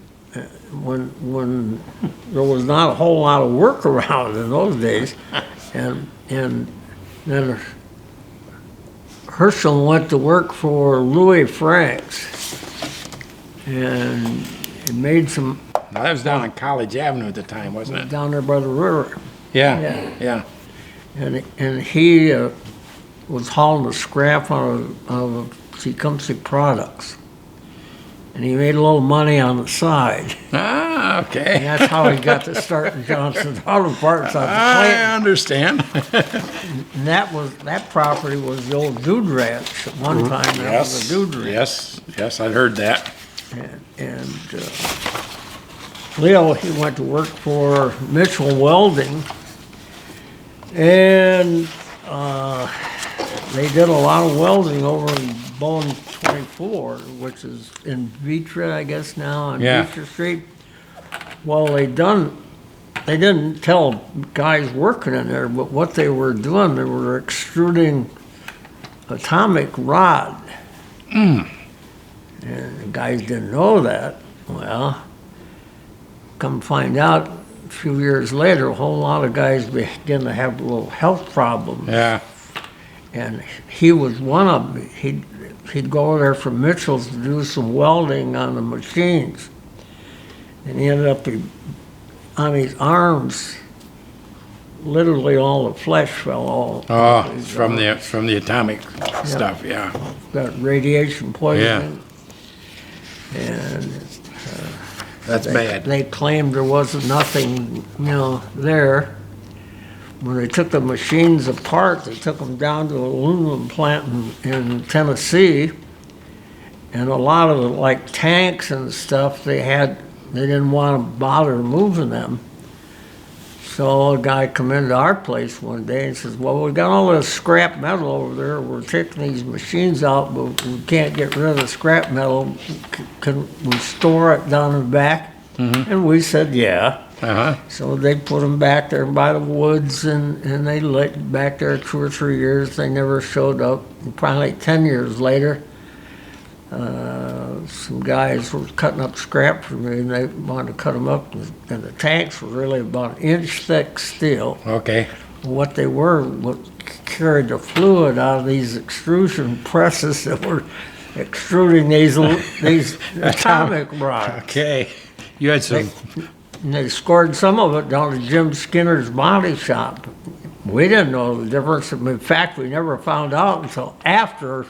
there was not a whole lot of work around in those days, and then Herschel went to work for Louis Franks, and he made some Now, that was down on College Avenue at the time, wasn't it? down there by the river. Yeah, yeah. And he was hauling the scrap out of Tecumseh Products. And he made a little money on the side. Ah, And okay. that's how he got to start in Johnson's Auto Parts out of I Clinton. understand. And that property was the old Dude Ranch. At one time, that was a Dude Ranch. Yes, I'd heard that. And Leo, he went to work for Mitchell Welding. And they did a lot of welding over in Bone 24, which is in Vitra, I guess now, on Yeah. Vitra Street. Well, they didn't tell guys working in there, but what they were doing, they were extruding atomic rod. And the guys didn't know that. Well, come find out, a few years later, a whole lot of guys began to have little health problems. Yeah. And he was one of them. He'd go there from Mitchell's to do some welding on the machines. And he ended up on his arms literally all the flesh fell off. Oh, from the atomic stuff, yeah. Got radiation poisoning. And That's bad. they claimed there wasn't nothing, there. When they took the machines apart, they took them down to an aluminum plant in Tennessee, and a lot of the, like tanks and stuff, they didn't want to bother moving them. So a guy come into our place one day and says, well, we got all this scrap metal over there. We're taking these machines out, but we can't get rid of the scrap metal. Can we store it down in the back? Mm-hmm. And we said, yeah. Uh-huh. So they put them back there by the woods, and they let back there 2 or 3 years. They never showed up. And probably like 10 years later, some guys were cutting up scrap for me, and they wanted to cut them up, and the tanks were really about an inch thick steel. Okay. What they were, what carried the fluid out of these extrusion presses that were extruding these atomic rocks. Okay. You had some... And they scored some of it down to Jim Skinner's body shop. We didn't know the difference. In fact, we never found out until after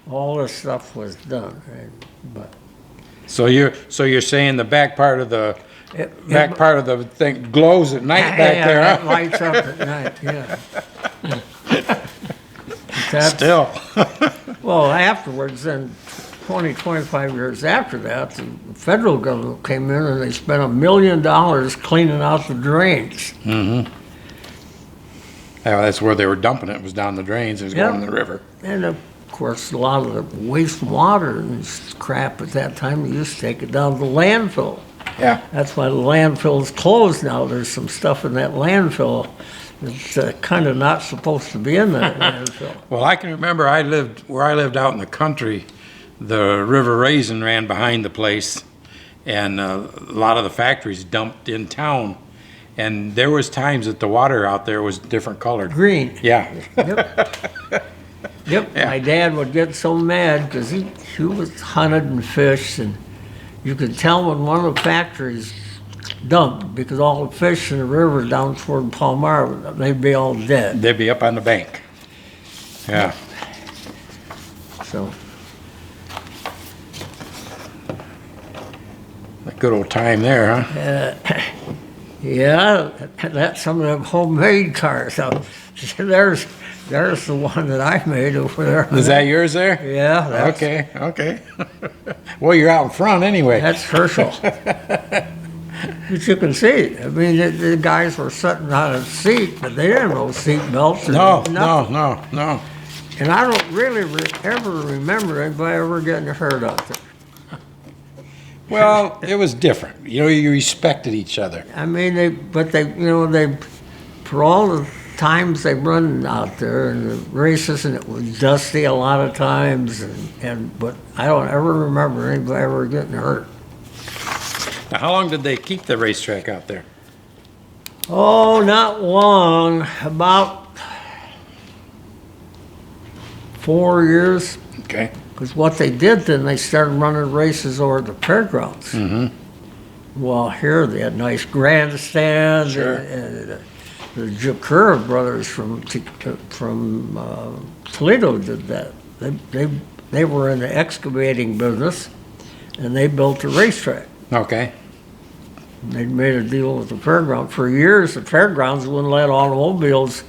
all this stuff was done. But So you're saying the back part of the thing glows at night back there, that huh? lights up at night, yeah. Still. Well, afterwards, then 20, 25 years after that, the federal government came in and they spent $1 million cleaning out the drains. Mm-hmm. Yeah, that's where they were dumping it. It was down the drains. It was going in the river. And of course, a lot of the wastewater and crap at that time, they used to take it down to the landfill. Yeah. That's why the landfill's closed now. There's some stuff in that landfill that's kind of not supposed to be in that landfill. Well, I can remember where I lived out in the country. The River Raisin ran behind the place, and a lot of the factories dumped in town. And there was times that the water out there was different colored. Green. Yeah. Yep. Yep. Yeah. My dad would get so mad because he was hunted and fished, and you could tell when one of the factories dumped because all the fish in the river down toward Palmyra, they'd be all dead. They'd be up on the bank. Yeah. So. A good old time there, huh? Yeah, that's some of them homemade cars. So, there's the one that I made over there. Is that yours there? Yeah. That's, Okay. Well, you're out in front anyway. That's Herschel. But you can see it. I mean, the guys were sitting on a seat, but they didn't have no seat belts. No. And I don't really ever remember anybody ever getting hurt out there. Well, it was different. You respected each other. I mean, they for all the times they run out there and the races, and it was dusty a lot of times, but I don't ever remember anybody ever getting hurt. Now, how long did they keep the racetrack out there? Oh, not long. About 4 years. Okay. Because what they did then, they started running races over at the fairgrounds. Mm-hmm. Well, here they had nice grandstands. Sure. And the Jacura brothers from Toledo did that. They were in the excavating business, and they built a racetrack. Okay. And they'd made a deal with the fairground. For years, the fairgrounds wouldn't let automobiles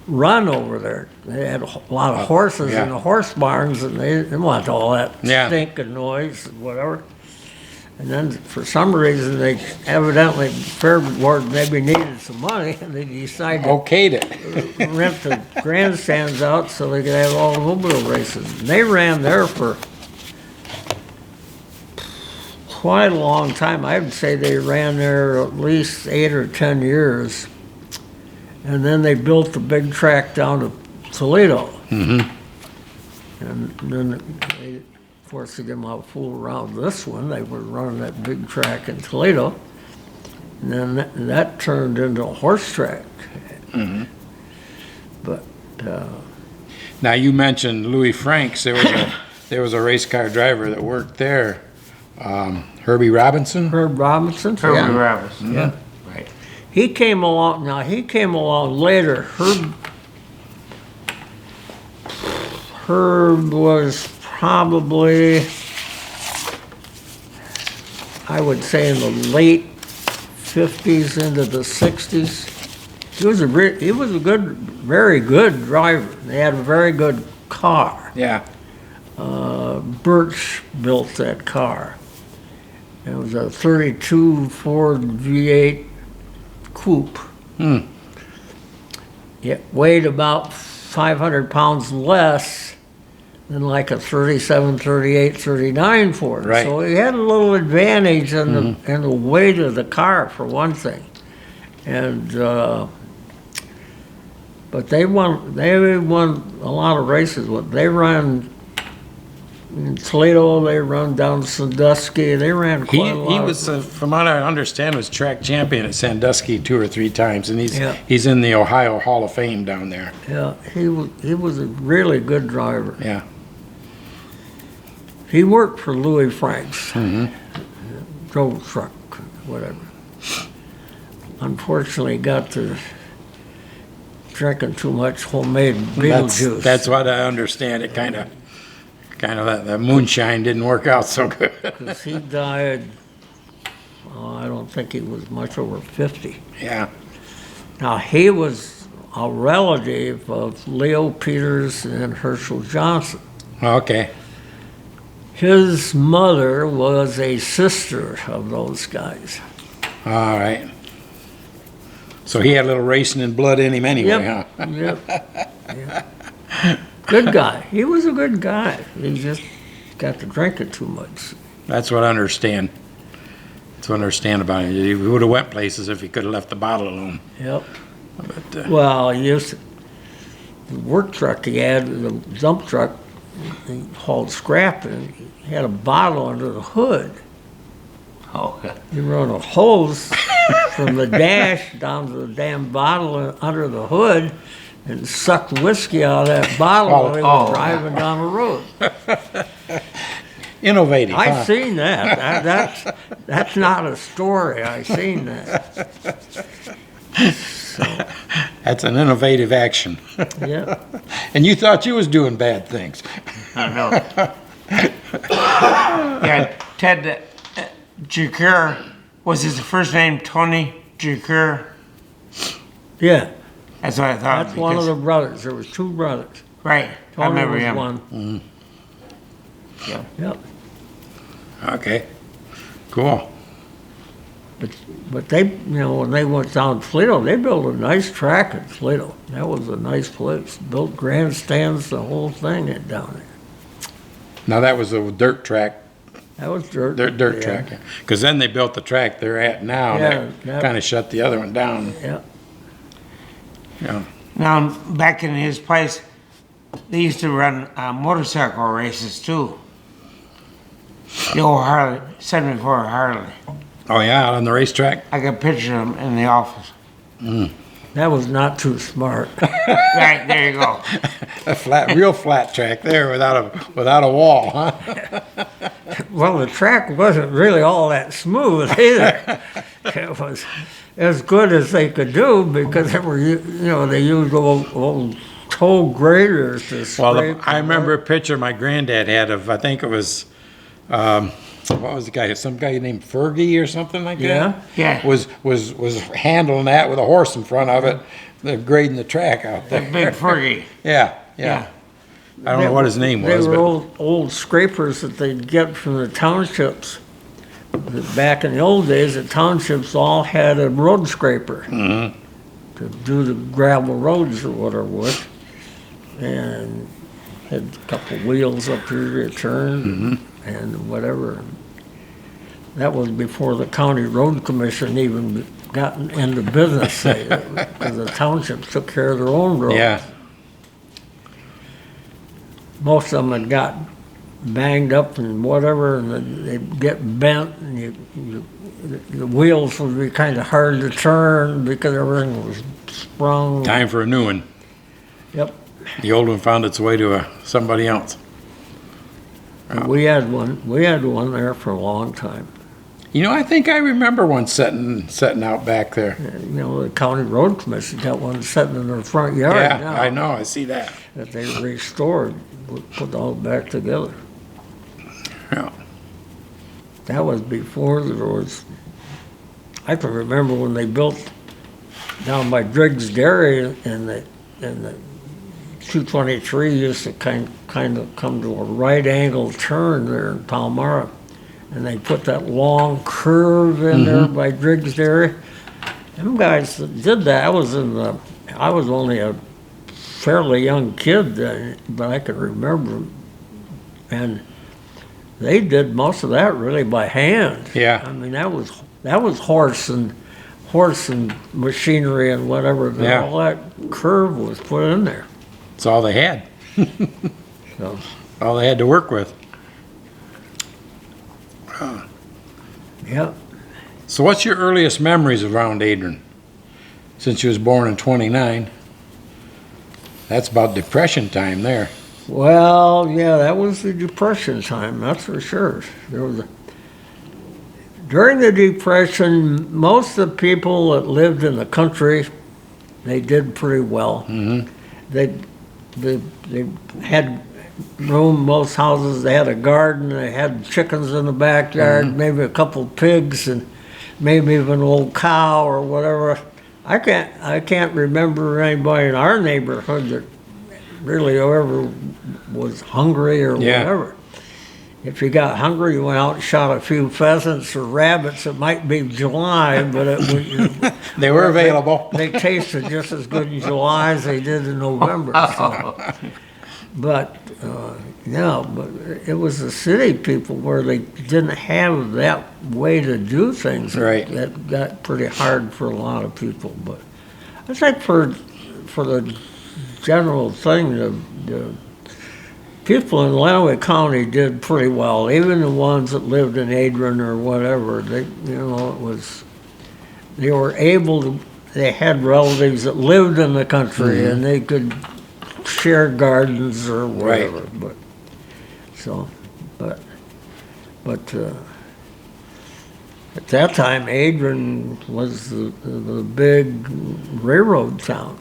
run over there. They had a lot of horses in the horse barns, and they didn't want all that stink and noise and whatever. And then for some reason, they evidently, Fair Board maybe needed some money, and they decided Okayed it. to rent the grandstands out so they could have automobile races. And they ran there for quite a long time. I would say they ran there at least 8 or 10 years. And then they built the big track down to Toledo. Mm-hmm. And then, of course, they didn't want to fool around with this one. They were running that big track in Toledo. And then that turned into a horse track. Mm-hmm. But now, you mentioned Louis Franks. There was a race car driver that worked there. Herbie Robinson? Herb Robinson. Herbie Robinson. Yeah. Right. He came along. Now he came along later. Herb was probably, I would say, in the late 50s into the 60s. He was a good, very good driver. They had a very good car. Yeah. Birch built that car. It was a 32 Ford V8 coupe. It weighed about 500 pounds less than like a 37, 38, 39 Ford. Right. So he had a little advantage in the weight of the car, for one thing. And but they won a lot of races. They ran in Toledo, they run down Sandusky, they ran quite a lot. He was, from what I understand, was track champion at Sandusky 2 or 3 times, and Yeah. he's in the Ohio Hall of Fame down there. Yeah, he was a really good driver. Yeah. He worked for Louis Franks, drove a truck, whatever. Unfortunately, got to drinking too much homemade beetle juice. That's what I understand. It kind of that moonshine didn't work out so good. Because he died, I don't think he was much over 50. Yeah. Now, he was a relative of Leo Peters and Herschel Johnson. Okay. His mother was a sister of those guys. All right. So he had a little racing in blood in him anyway, huh? Yep. Good guy. He was a good guy. He just got to drinking too much. That's what I understand. That's what I understand about it. He would have went places if he could have left the bottle alone. Yep. But, Well, he used to, the work truck he had, the dump truck, he hauled scrap and he had a bottle under the hood. Oh, He run a hose from the dash down to the damn bottle under the hood and sucked whiskey out of that bottle while he was driving down the road. innovative, huh? I've seen that. That's not a story. I've seen that. That's an innovative action. Yeah. And you thought you was doing bad things. I know. Yeah, Ted Jacure, was his first name Tony Jacure? Yeah. That's what I thought. That's one of the brothers. There was 2 brothers. Right, I Tony remember was him. one. Yeah. Yep. Okay. Cool. But they, when they went down to Toledo, they built a nice track in Toledo. That was a nice place. Built grandstands, the whole thing down there. Now that was a dirt track. That was dirt. Dirt yeah. track. Because then they built the track they're at now. Yeah, And that kind of shut the other one down. Yeah. Yeah. Now, back in his place, they used to run motorcycle races too. The old Harley, 74 Harley. Oh yeah, out on the racetrack. I got a picture of him in the office. That was not too smart. Right, there you go. A real flat track there without a wall, huh? Well, the track wasn't really all that smooth either. It was as good as they could do because they were, they used old toe graders to scrape. Well, I remember a picture my granddad had of, I think it was, what was the guy? Some guy named Fergie or something like that. Yeah. Was handling that with a horse in front of it, grading the track out there. That big Fergie. Yeah. I don't know what his name was, They were but old scrapers that they'd get from the townships. Back in the old days, the townships all had a road scraper to do the gravel roads or whatever with, and had a couple wheels up here to turn and whatever. That was before the county road commission even got into business, because the townships took care of their own roads. yeah. Most of them had got banged up and whatever, and they'd get bent, and the wheels would be kind of hard to turn because everything was sprung. Time for a new one. Yep. The old one found its way to somebody else. We had one there for a long time. You know, I think I remember one setting out back there. You know, the county road commission got one sitting in their front yard Yeah, now. I know, I see that. That they restored, put all back together. Yeah. That was before there was, I can remember when they built down by Driggs Dairy and the 223 used to kind of come to a right angle turn there in Palmyra. And they put that long curve in there by Driggs Dairy. Them guys that did that, I was only a fairly young kid then, but I can remember. And they did most of that really by hand. Yeah. I mean, that was horse and machinery and whatever. Yeah. All that curve was put in there. It's all they had. So, All they had to work with. yeah. So what's your earliest memories around Adrian? Since you was born in 29. That's about Depression time there. Well, yeah, that was the Depression time, that's for sure. During the Depression, most of the people that lived in the country, they did pretty well. Mm-hmm. They had room, most houses, they had a garden, they had chickens in the backyard, maybe a couple pigs, and maybe even an old cow or whatever. I can't remember anybody in our neighborhood that really ever was hungry or whatever. If you got hungry, you went out and shot a few pheasants or rabbits. It might be July, but it was, They were available. they tasted just as good in July as they did in November. So. But but it was the city people where they didn't have that way to do things. Right. That got pretty hard for a lot of people. But I think for the general thing, the people in Lenawee County did pretty well. Even the ones that lived in Adrian or whatever, they were able to. They had relatives that lived in the country, and they could share gardens or whatever. Right. But at that time, Adrian was the big railroad town.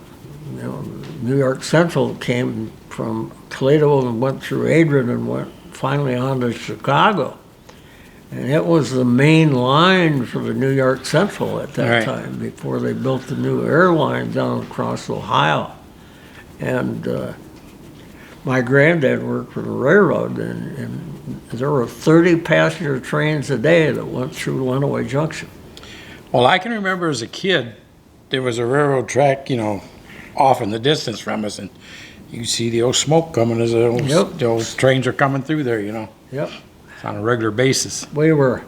You know, New York Central came from Toledo and went through Adrian and went finally on to Chicago. And it was the main line for the New York Central at that time before they built the new airline down across Ohio. And my granddad worked for the railroad, and there were 30 passenger trains a day that went through Lenawee Junction. Well, I can remember as a kid, there was a railroad track, off in the distance from us, and you see the old smoke coming as the old trains are coming through there, Yep. on a regular basis. We were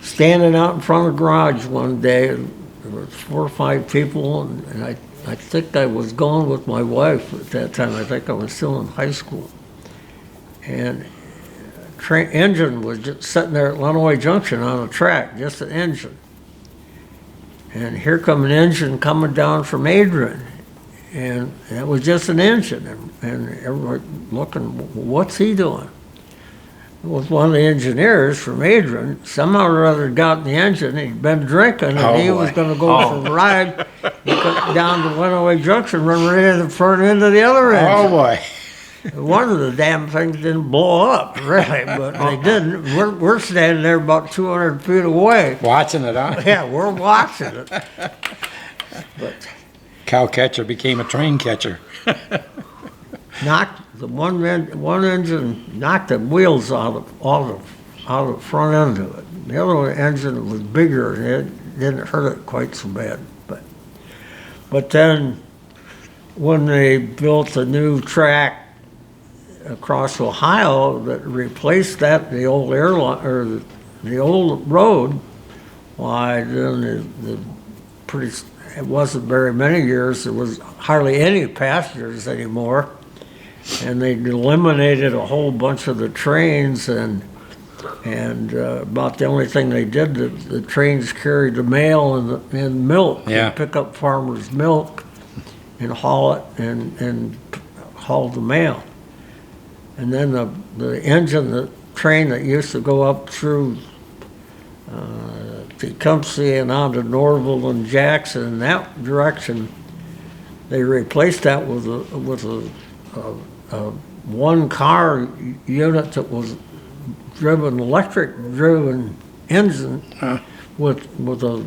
standing out in front of the garage one day, and there were 4 or 5 people, and I think I was going with my wife at that time. I think I was still in high school. And engine was just sitting there at Lenawee Junction on a track, just an engine. And here come an engine coming down from Adrian. And it was just an engine. And everybody looking, what's he doing? It was one of the engineers from Adrian. Somehow or other got in the engine. He'd been drinking, and he was going to go for a ride. He got down to Lenawee Junction, run right into the front end of the other engine. Oh, boy. One of the damn things didn't blow up, really, but they didn't. We're standing there about 200 feet away. Watching it, huh? Yeah, we're watching it. But Cow catcher became a train catcher. knocked the one engine knocked the wheels out of the front end of it. The other engine was bigger and it didn't hurt it quite so bad. But then when they built a new track across Ohio that replaced the old airline or the old road, why then it wasn't very many years. There was hardly any passengers anymore. And they eliminated a whole bunch of the trains, and about the only thing they did, the trains carried the mail and milk. Yeah. They'd pick up farmers' milk and haul it and haul the mail. And then the train that used to go up through Tecumseh and on to Norville and Jackson, in that direction. They replaced that with a one-car unit that was electric-driven engine with a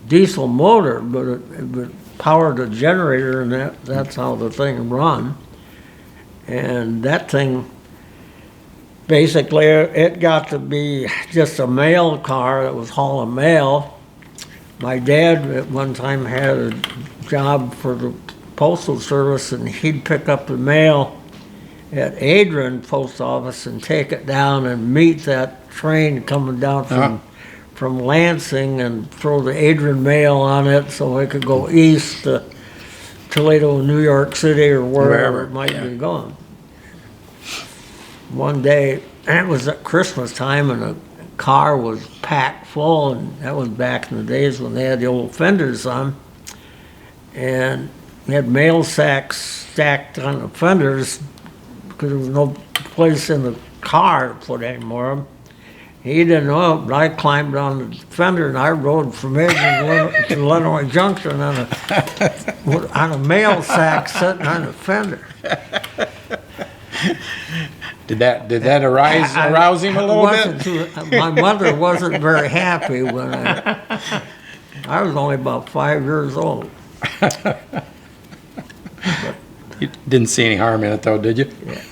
diesel motor, but it powered a generator, and that's how the thing run. And that thing, basically, it got to be just a mail car that was hauling mail. My dad at one time had a job for the Postal Service, and he'd pick up the mail at Adrian Post Office and take it down and meet that train coming down from Lansing and throw the Adrian mail on it so it could go east to Toledo, New York City, or wherever it might be going. One day, and it was at Christmas time, and the car was packed full, and that was back in the days when they had the old fenders on, and we had mail sacks stacked on the fenders because there was no place in the car to put any more of them. He didn't know it, but I climbed on the fender and I rode from Adrian to Lenawee Junction on a mail sack sitting on the fender. Did that arouse him a little bit? My mother wasn't very happy when I was only about 5 years old. You didn't see any harm in it, though, did you? Yeah.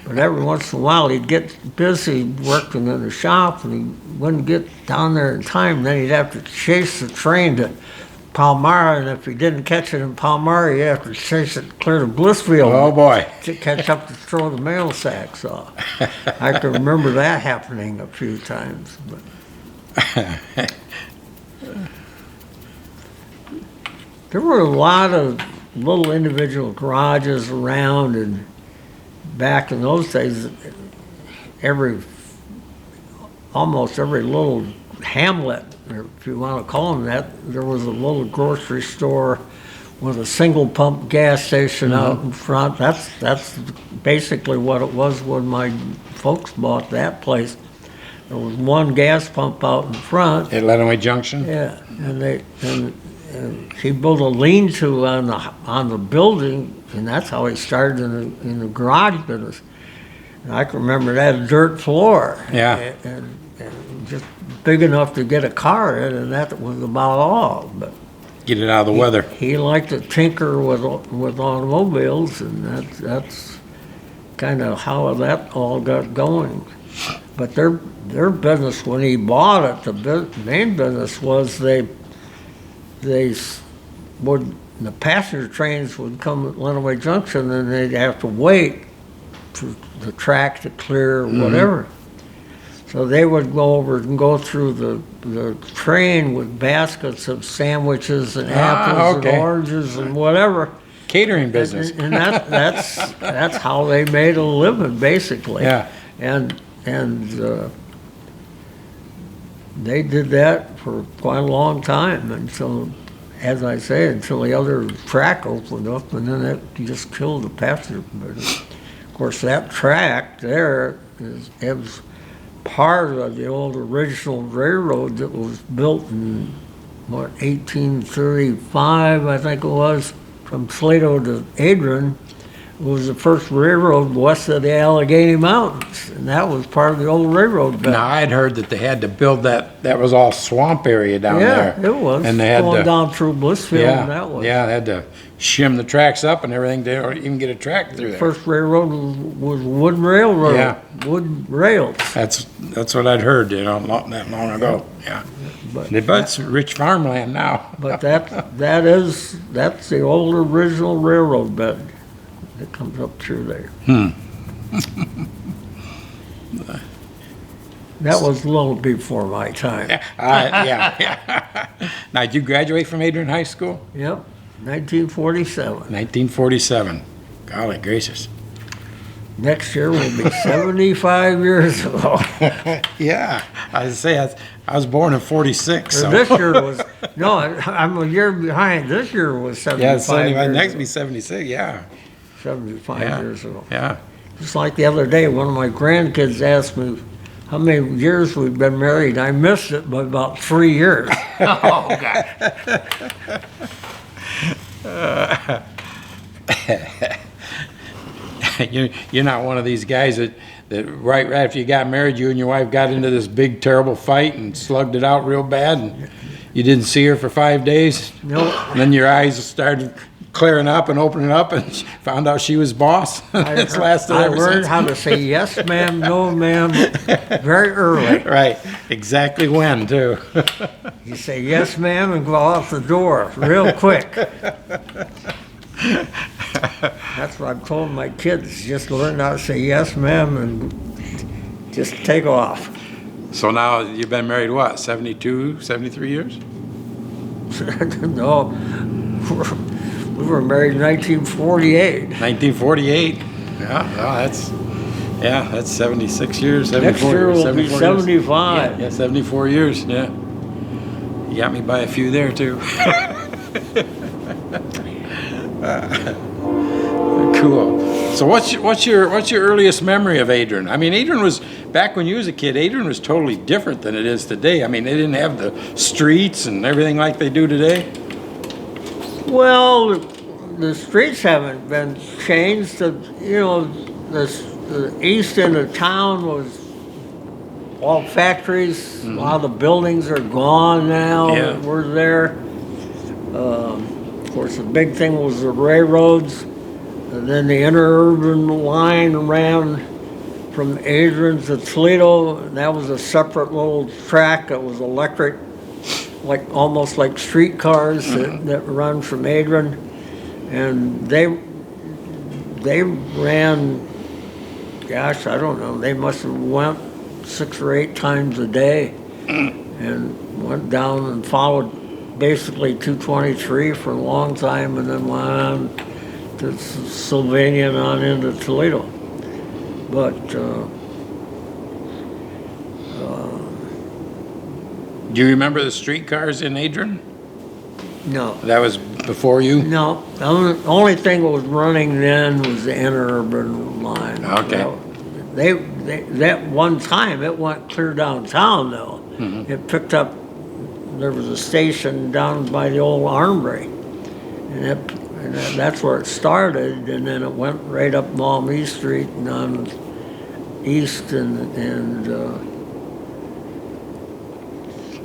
But every once in a while, he'd get busy working in the shop, and he wouldn't get down there in time. Then he'd have to chase the train to Palmyra, and if he didn't catch it in Palmyra, he'd have to chase it clear to Blissfield. Oh, boy. To catch up to throw the mail sacks off. I can remember that happening a few times. But there were a lot of little individual garages around, and back in those days, almost every little hamlet, or if you want to call them that, there was a little grocery store with a single pump gas station out in front. That's basically what it was when my folks bought that place. There was one gas pump out in front. At Lenawee Junction? Yeah, and he built a lean-to on the building, and that's how he started in the garage business. And I can remember that dirt floor. Yeah. And just big enough to get a car in, and that was about all. But Get it out of the weather. he liked to tinker with automobiles, and that's kind of how that all got going. But their business, when he bought it, the main business was the passenger trains would come at Lenawee Junction, and they'd have to wait for the track to clear or whatever. So they would go over and go through the train with baskets of sandwiches and apples and oranges and whatever. Catering business. And that's how they made a living, basically. Yeah. And they did that for quite a long time until, as I say, until the other track opened up, and then it just killed the passenger business. Of course, that track there it was part of the old original railroad that was built in 1835, I think it was, from Toledo to Adrian. It was the first railroad west of the Allegheny Mountains, and that was part of the old railroad belt. Now, I'd heard that they had to build that was all swamp area down there. Yeah, it was. And they had going to, down through Blissfield, and that was. Yeah, they had to shim the tracks up and everything to even get a track through there. First railroad was wood railroad. Yeah. Wood rails. That's what I'd heard, not that long ago. Yeah. But it's rich farmland now. But that's the old original railroad bed that comes up through there. That was a little before my time. Yeah. Now, did you graduate from Adrian High School? Yep, 1947. 1947. Golly gracious. Next year will be 75 years ago. Yeah. I was born in 46. So. This year was, no, I'm a year behind. This year was 75 Yeah, 75. years Next ago. be 76. Yeah. 75 Yeah. years ago. Yeah. Just like the other day, one of my grandkids asked me, how many years we've been married. I missed it by about 3 years. Oh, God. You're not one of these guys that right after you got married, you and your wife got into this big terrible fight and slugged it out real bad, and you didn't see her for 5 days. No, And then your eyes started clearing up and opening up, and found out she was boss. It's lasted I ever learned since. how to say yes, ma'am, no, ma'am, very early. Right, exactly when too. You say yes, ma'am, and go out the door real quick. That's what I've told my kids. Just learn how to say yes, ma'am, and just take off. So now you've been married what, 72, 73 years? No, we were married in 1948. 1948. Yeah, that's 76 years, 74 Next year years, will be 74 years. 75. Yeah, 74 years, yeah. You got me by a few there too. Cool. So what's your earliest memory of Adrian? I mean, Adrian was, back when you was a kid, Adrian was totally different than it is today. I mean, they didn't have the streets and everything like they do today. Well, the streets haven't been changed. The east end of town was all factories. A lot of the buildings are gone now Yeah. that were there. Of course, the big thing was the railroads. And then the interurban line ran from Adrian to Toledo. And that was a separate little track that was electric, like almost like streetcars that run from Adrian. And they ran, gosh, I don't know, they must have went 6 or 8 times a day and went down and followed basically 223 for a long time, and then went on to Sylvania and on into Toledo. But Do you remember the streetcars in Adrian? no, That was before you? no. The only thing that was running then was the interurban line. Okay. They that one time it went clear downtown though. It picked up. There was a station down by the old armory, and that's where it started, and then it went right up Maumee Street and on east and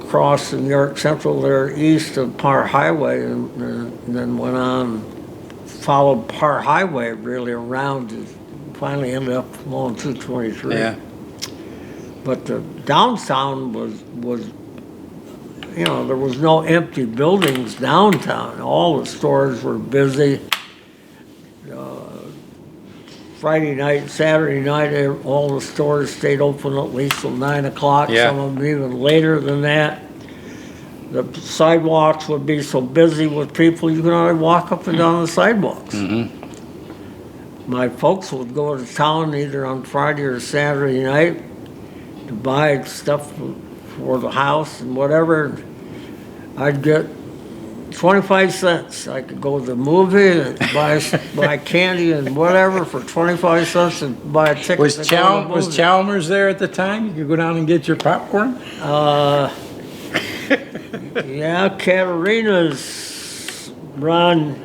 across the New York Central there east of Parr Highway, and then went on, followed Parr Highway really around, and finally ended up along 223. Yeah. But the downtown was there was no empty buildings downtown. All the stores were busy. Friday night, Saturday night, all the stores stayed open at least till 9 o'clock, Yeah. some of them even later than that. The sidewalks would be so busy with people, you could only walk up and down the sidewalks. My folks would go to town either on Friday or Saturday night to buy stuff for the house and whatever. I'd get 25 cents. I could go to the movie and buy candy and whatever for 25 cents and buy a ticket. Was to go to the was movie. Chalmers there at the time? You could go down and get your popcorn? Yeah, Katerina's run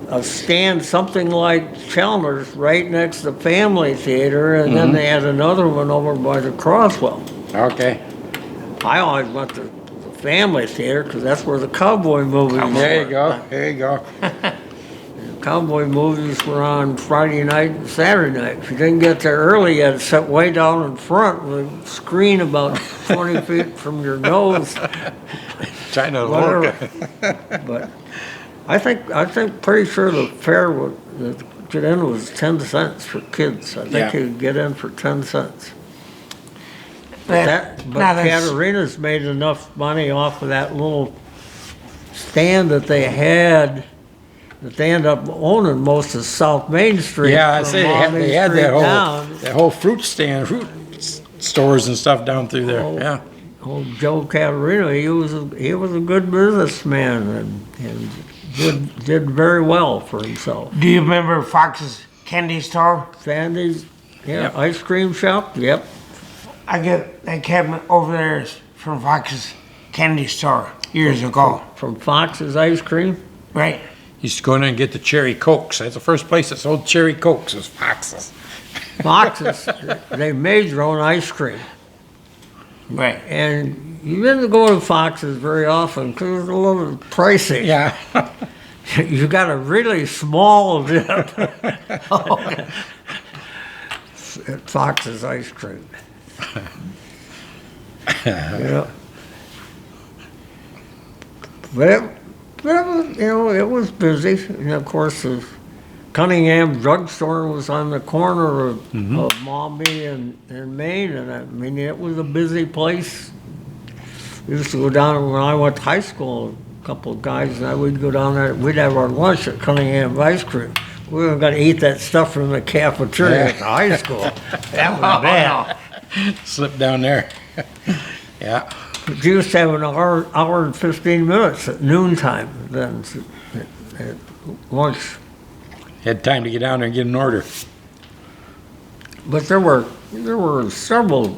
a stand something like Chalmers right next to Family Theater, and then they had another one over by the Crosswell. Okay. I always went to the Family Theater because that's where the cowboy movies were. There you go. There you go. Cowboy movies were on Friday night and Saturday night. If you didn't get there early, you had to sit way down in front with a screen about 20 feet from your nose. Trying to Whatever. look. But I think pretty sure the fare to get in was 10 cents for kids. I think Yeah. you could get in for 10 cents. Now But that's- Katerina's made enough money off of that little stand that they had that they ended up owning most of South Main Street. Yeah, I from say Maumee they had Street that down. whole fruit stores and stuff down through there. Oh. Yeah. Old Joe Caterina, he was a good businessman and did very well for himself. Do you remember Fox's Candy Store? Sandy's, yeah, Yep. ice cream shop, yep. I get that cabinet over there from Fox's candy store years ago. From Fox's Ice Cream? Right. Used to go in there and get the cherry cokes. That's the first place that sold cherry cokes was Fox's. Fox's, they made their own ice cream. Right. And you didn't go to Fox's very often because it's a little pricey. Yeah. You got a really small dip at Fox's Ice Cream. Yeah. But it was, you know, it was busy. And of course, the Cunningham drugstore was on the corner of Maumee and Maine, and I mean, it was a busy place. We used to go down when I went to high school. A couple of guys and I would go down there. We'd have our lunch at Cunningham Ice Cream. We were going to eat that stuff from the cafeteria at the high school. That was bad. Slip down there. Yeah. But you used to have an hour and 15 minutes at noontime then at lunch. Had time to get down there and get an order. But there were several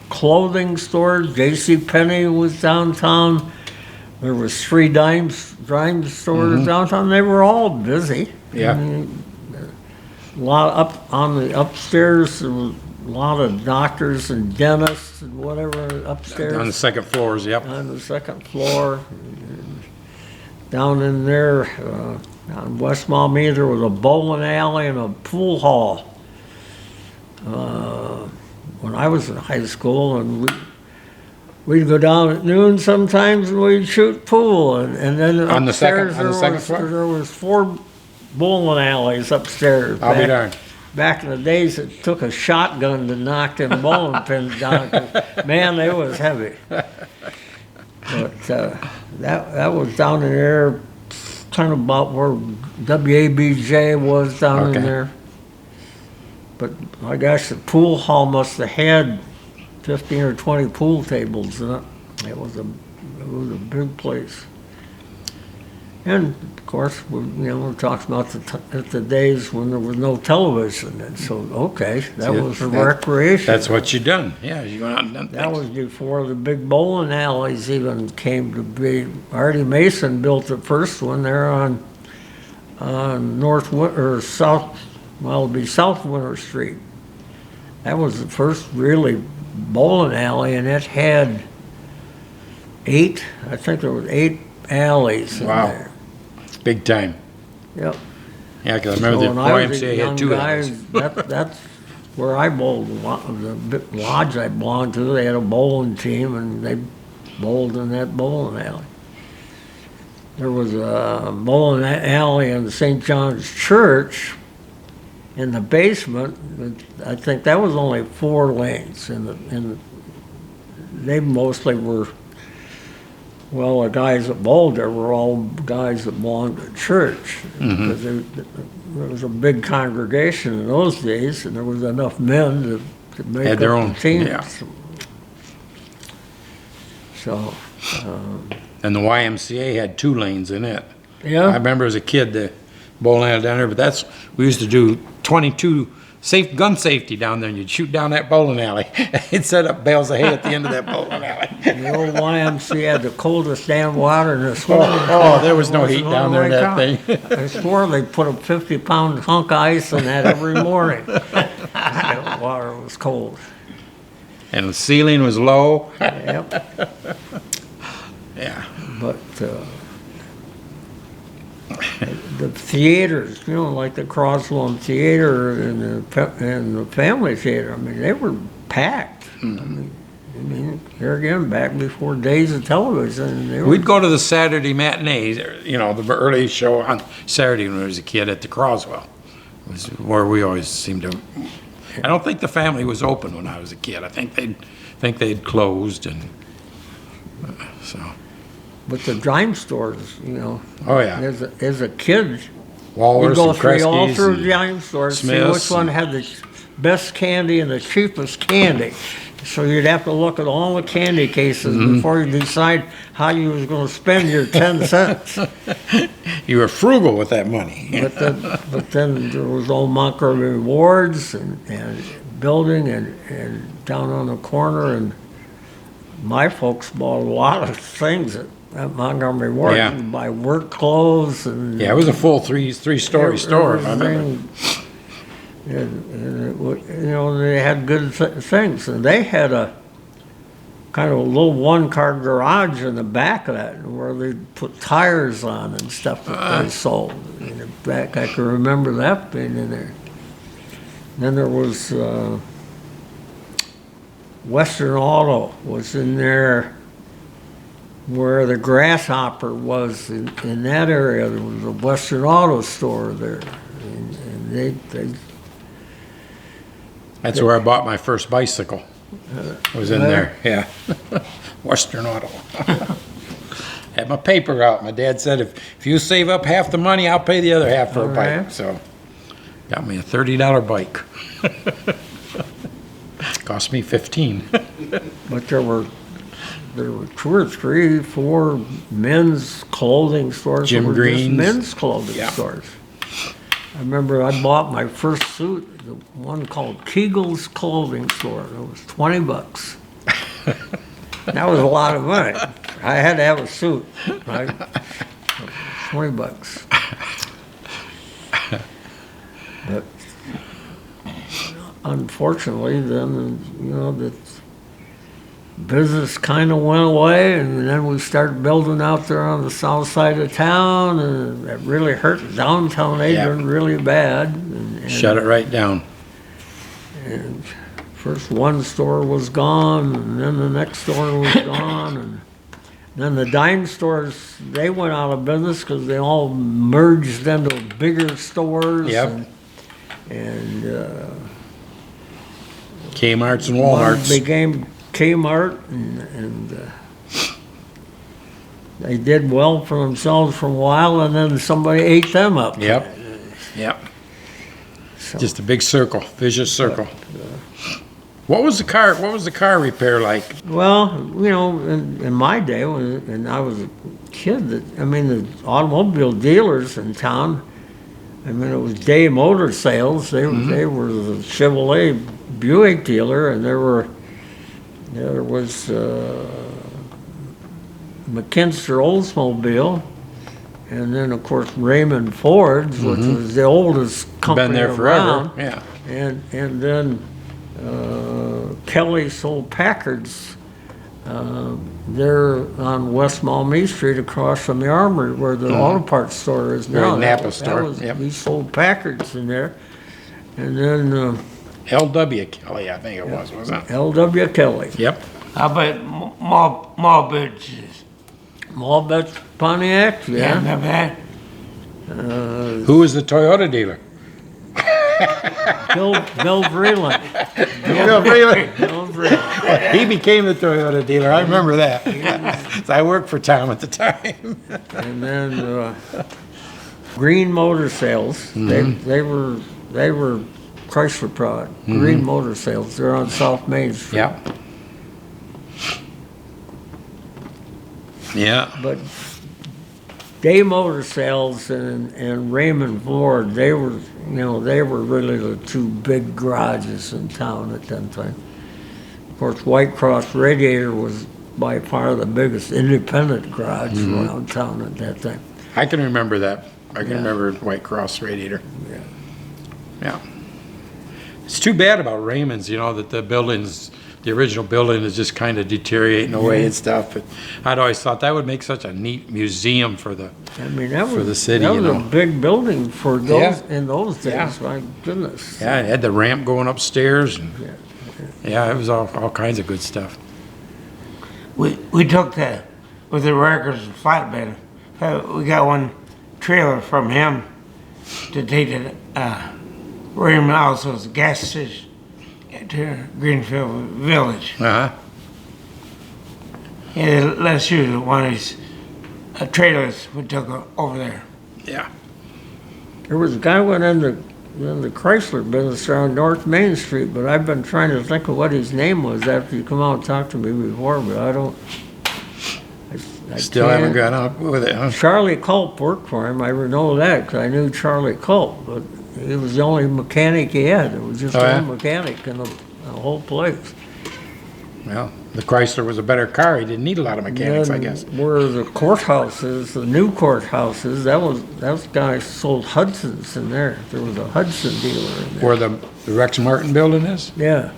clothing stores. J.C. Penney was downtown. There was 3 dime stores downtown. They were all busy. Yeah. I mean, a lot up on the upstairs. There was a lot of doctors and dentists and whatever upstairs. On the second floors, yep. On the second floor. Down in there, on West Maumee, there was a bowling alley and a pool hall. When I was in high school, and we'd go down at noon sometimes and we'd shoot pool. And then On the second- upstairs on the second floor? there was 4 bowling alleys upstairs. I'll be darned. Back in the days, it took a shotgun to knock them bowling pins down. 'Cause, man, they was heavy. But that was down in there, kind of about where WABJ was down Okay. in there. But I guess the pool hall must have had 15 or 20 pool tables in it. It was a big place. And of course, we're talking about the days when there was no television, and so okay, that Yeah, was for that- recreation. That's what you done. Yeah, you went out and done That things. was before the big bowling alleys even came to be. Artie Mason built the first one there on North or South, well, it'd be South Winter Street. That was the first really bowling alley, and it had 8. I think there was 8 alleys in Wow. there. Big time. Yep. Yeah, because I remember So the when I was a YMCA young had 2 guy, alleys. that's where I bowled. The lodge I belonged to, they had a bowling team, and they bowled in that bowling alley. There was a bowling alley in St. John's Church in the basement. I think that was only 4 lanes, and they mostly were. Well, the guys that bowled there were all guys that belonged to church. Because there was a big congregation in those days, and there was enough men to make Had their up own, the teams. yeah. So, And the YMCA had 2 lanes in it. I yeah, remember as a kid, the bowling alley down there, but we used to do 22 gun safety down there, and you'd shoot down that bowling alley. They'd set up bales of hay at the end of that bowling alley. the old YMCA had the coldest damn water in the swimming pool. Oh, there was no heat Wasn't down there in on that my thing. I swore they put a 50-pound hunk of ice in that every morning. That water was cold. And the ceiling was low. Yep. Yeah. But the theaters, like the Croswell Theater and the Family Theater, I mean, they were packed. I mean, here again, back before days of television, they were, We'd go to the Saturday matinees, the early show on Saturday when I was a kid at the Croswell. It was where we always seemed to. I don't think the Family was open when I was a kid. I think they'd closed, and so. but the dime stores, Oh yeah. as a kid, we'd Walrus go and all Kresge's through and the dime stores, see Smith's which one and- had the best candy and the cheapest candy. So you'd have to look at all the candy cases before you decide how you was going to spend your 10 cents. You were frugal with that money. But then there was old Montgomery Rewards and building and down on the corner, and my folks bought a lot of things at Montgomery Ward. Yeah. You buy work clothes and Yeah, it was a full three-story store. I remember. everything. And it they had good things, and they had a kind of a little one-car garage in the back of that where they put tires on and stuff that they sold. In the back, I can remember that being in there. Then there was Western Auto was in there where the Grasshopper was in that area. There was a Western Auto store there, and they That's where I bought my first bicycle. It was in there, yeah. Western Auto. Had my paper out. My dad said, if you save up half the money, I'll pay the other half for a bike. right. So, got me a $30 bike. Cost me 15. But there were 2 or 3, 4 men's clothing stores. Jim that were just Green's. men's clothing Yeah. stores. I remember I bought my first suit, the one called Kegel's Clothing Store. It was $20. That was a lot of money. I had to have a suit, right? $20. But unfortunately, then the business kind of went away, and then we started building out there on the south side of town, and it really hurt downtown Adrian really bad. And Shut it right down. And first one store was gone, and then the next store was gone, and then the dime stores, they went out of business because they all merged into bigger stores. Yep. And Kmart's and one Walmart's. became Kmart, and they did well for themselves for a while, and then somebody ate them up. Yep. Yep. So, Just a big circle, vicious circle. What was the car repair like? well, in my day, when I was a kid, the automobile dealers in town, it was Day Motor Sales. They were the Chevrolet Buick dealer, and there was McKinster Oldsmobile, and then of course Raymond Ford's, which was the oldest company Been there around. forever. Yeah. And then Kelly sold Packards. They're on West Maumee Street across from the Armory where the auto parts store is now. Right, Napa store, yep. We sold Packards in there. And then L.W. Kelly, I think it was, wasn't it? L.W. Kelly. Yep. How about mall bridges? Malbec Pontiac, yeah. Remember that? Who was the Toyota dealer? Bill Vreeland. Bill Freeland. Bill Vreeland. He became the Toyota dealer. I remember that. So I worked for Tom at the time. And then Green Motor Sales. They were Chrysler product. Green Motor Sales. They're on South Main Street. Yeah. Yeah. But Day Motor Sales and Raymond Ford, they were really the 2 big garages in town at that time. Of course, White Cross Radiator was by far the biggest independent garage around town at that time. I can remember that. I can Yeah. remember White Cross Radiator. Yeah. Yeah. It's too bad about Raymond's, that the original building is just kind of deteriorating away and stuff. But I'd always thought that would make such a neat museum for the. That was For the city, That was you a know. big building for those Yeah. in those days. Yeah. My goodness. Yeah, it had the ramp going upstairs, and Yeah. it was all kinds of good stuff. We took with the records and flatbed. We got one trailer from him to take it Raymond Also's gas station to Greenfield Village. Uh huh. And let's use one of these trailers we took over there. Yeah. There was a guy went in the Chrysler business around North Main Street, but I've been trying to think of what his name was after you come out and talk to me before, but I don't. I Still haven't can't. got up with it, huh? Charlie Culp worked for him. I know that because I knew Charlie Culp, but he was the only mechanic he had. There was just Oh, yeah? one mechanic in the whole place. Well, the Chrysler was a better car. He didn't need a lot of mechanics, I Then guess. where the courthouse is, the new courthouse is, those guys sold Hudsons in there. There was a Hudson dealer in there. Where the Rex Martin building is? Yeah.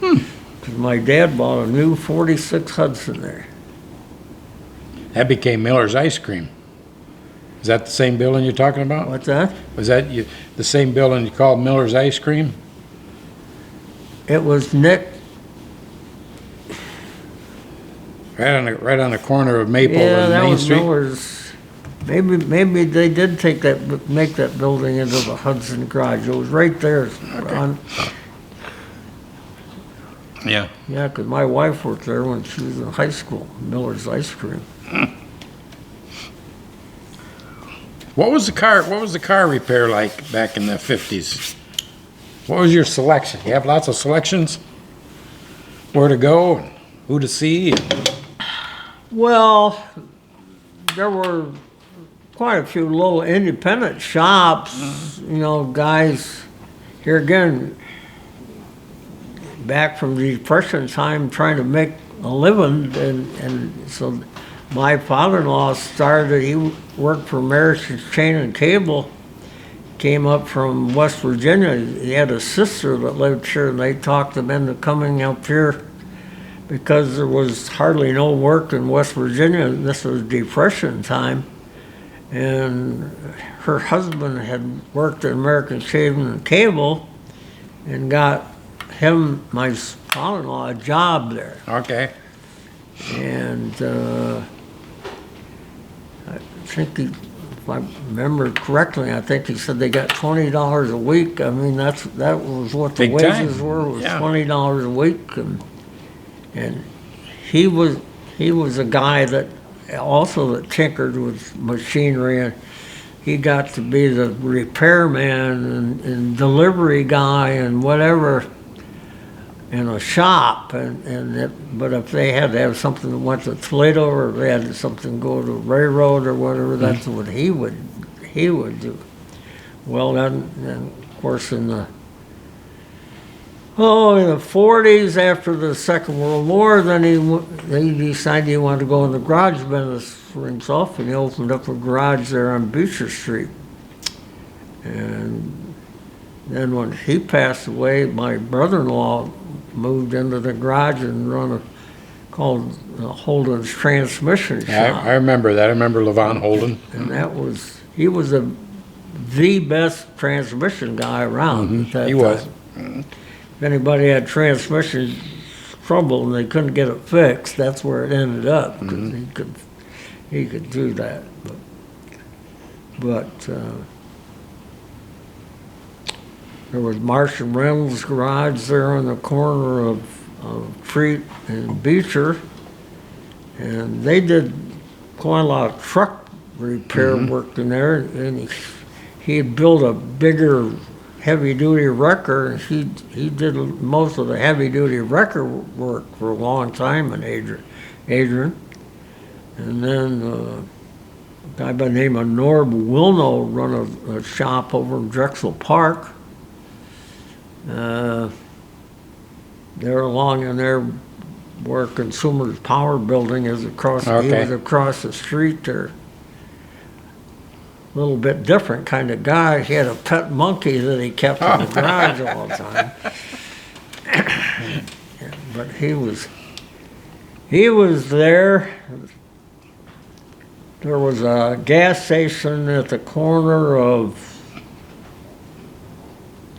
'Cause my dad bought a new 46 Hudson there. That became Miller's Ice Cream. Is that the same building you're talking about? What's that? Was that the same building you called Miller's Ice Cream? It was Nick. Right on the corner of Maple Yeah, and that Main was Street? Miller's. Maybe they did make that building into the Hudson garage. It was right there. Yeah. Yeah, 'cause my wife worked there when she was in high school. Miller's Ice Cream. What was the car repair like back in the 50s? What was your selection? You have lots of selections? Where to go and who to see? And Well, there were quite a few little independent shops, guys. Here again, back from the Depression time, trying to make a living, and so my father-in-law started. He worked for American Chain and Cable. Came up from West Virginia. He had a sister that lived here, and they talked him into coming up here because there was hardly no work in West Virginia. This was Depression time, and her husband had worked at American Chain and Cable, and got him, my father-in-law, a job there. Okay. And I think if I remember correctly, I think he said they got $20 a week. I mean, that was what the Big time. wages were, was Yeah. $20 a week. And he was a guy that tinkered with machinery, and he got to be the repairman and delivery guy and whatever in a shop, but if they had to have something that went to Toledo, or they had something go to railroad or whatever, that's what he would do. Well, then of course in the 40s, after the Second World War, then he decided he wanted to go in the garage business for himself, and he opened up a garage there on Beecher Street. And then when he passed away, my brother-in-law moved into the garage and called Holden's Transmission Shop. Yeah, I remember that. I remember Levon Holden. And he was the best transmission guy around at that He was. time. If anybody had transmission trouble and they couldn't get it fixed, that's where it ended up, because he could do that. But there was Marsh and Reynolds' garage there on the corner of Treat and Beecher, and they did quite a lot of truck repair work in there. And he had built a bigger heavy-duty wrecker, and he did most of the heavy-duty wrecker work for a long time in Adrian. And then a guy by the name of Norb Wilno run a shop over in Drexel Park. They're along in there where Consumers Power Building is across. Okay. He was across the street there. A little bit different kind of guy. He had a pet monkey that he kept in the garage all the time. But he was there. There was a gas station at the corner of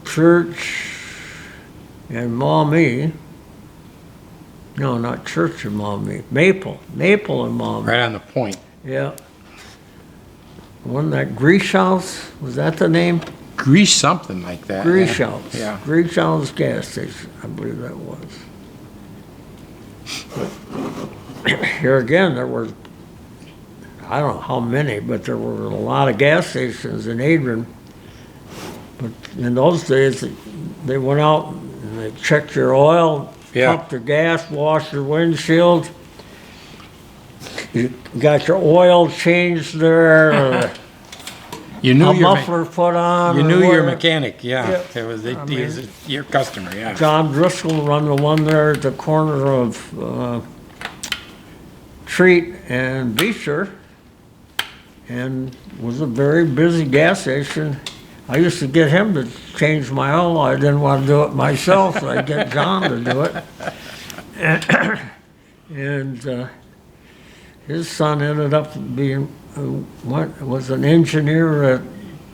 Church and Maumee. No, not Church and Maumee. Maple and Maumee. Right on the point. Yeah. Wasn't that Grease House? Was that the name? Grease something like that. Grease yeah. House. Yeah. Grease House gas station, I believe that was. But here again, there were, I don't know how many, but there were a lot of gas stations in Adrian. But in those days, they went out and they checked your oil, Yeah. pumped your gas, washed your windshield. You got your oil changed there. You knew a your muffler put on. You or knew your whatever. mechanic, yeah. Yeah. It was, I he was mean- your customer, yeah. John Driscoll run the one there at the corner of Treat and Beecher, and was a very busy gas station. I used to get him to change my oil. I didn't want to do it myself, so I'd get John to do it. And his son ended up being was an engineer at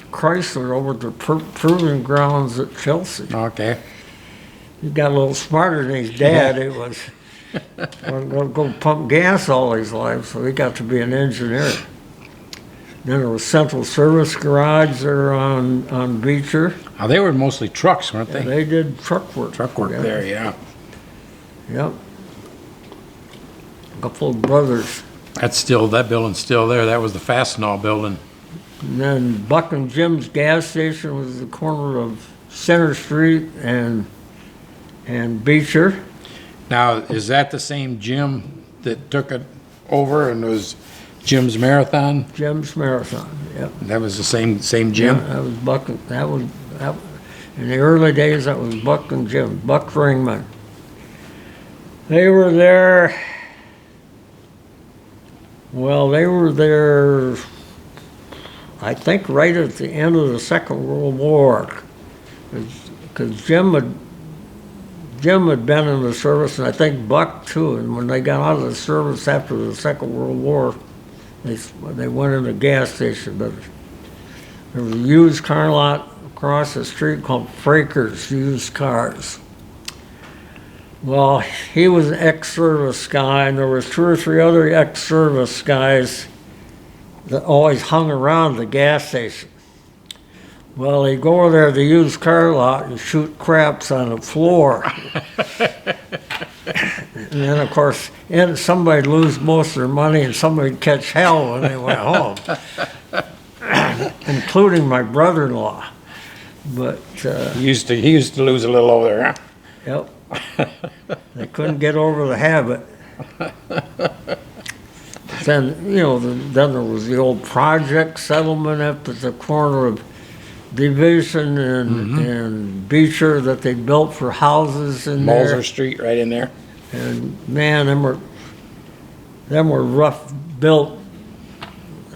Chrysler over at the proving grounds at Chelsea. Okay. He got a little smarter than his dad. It was going to go pump gas all his life, so he got to be an engineer. Then there was Central Service Garage there on Beecher. Oh, they were mostly trucks, weren't they? They did truck work. Truck work Yeah. there, yeah. Yep. A couple of brothers. That building's still there. That was the Fastenal building. And then Buck and Jim's gas station was the corner of Center Street and Beecher. Now, is that the same Jim that took it over and was Jim's Marathon? Jim's Marathon, yep. That was the same Jim? Yeah, that was Buck, in the early days, that was Buck and Jim, Buck Ringman. They were there, I think, right at the end of the Second World War. Because Jim had been in the service, and I think Buck too, and when they got out of the service after the Second World War, they went in a gas station, but there was a used car lot across the street called Fraker's Used Cars. Well, he was an ex-service guy, and there was 2 or 3 other ex-service guys that always hung around the gas station. Well, he'd go over there to the used car lot and shoot craps on the floor. And then, of course, somebody'd lose most of their money and somebody'd catch hell when they went home, including my brother-in-law. But, He used to lose a little over there, huh? yep, they couldn't get over the habit. Then, then there was the old project settlement up at the corner of Division and Beecher that they built for houses in there. Moser Street right in there. And man, them were rough built.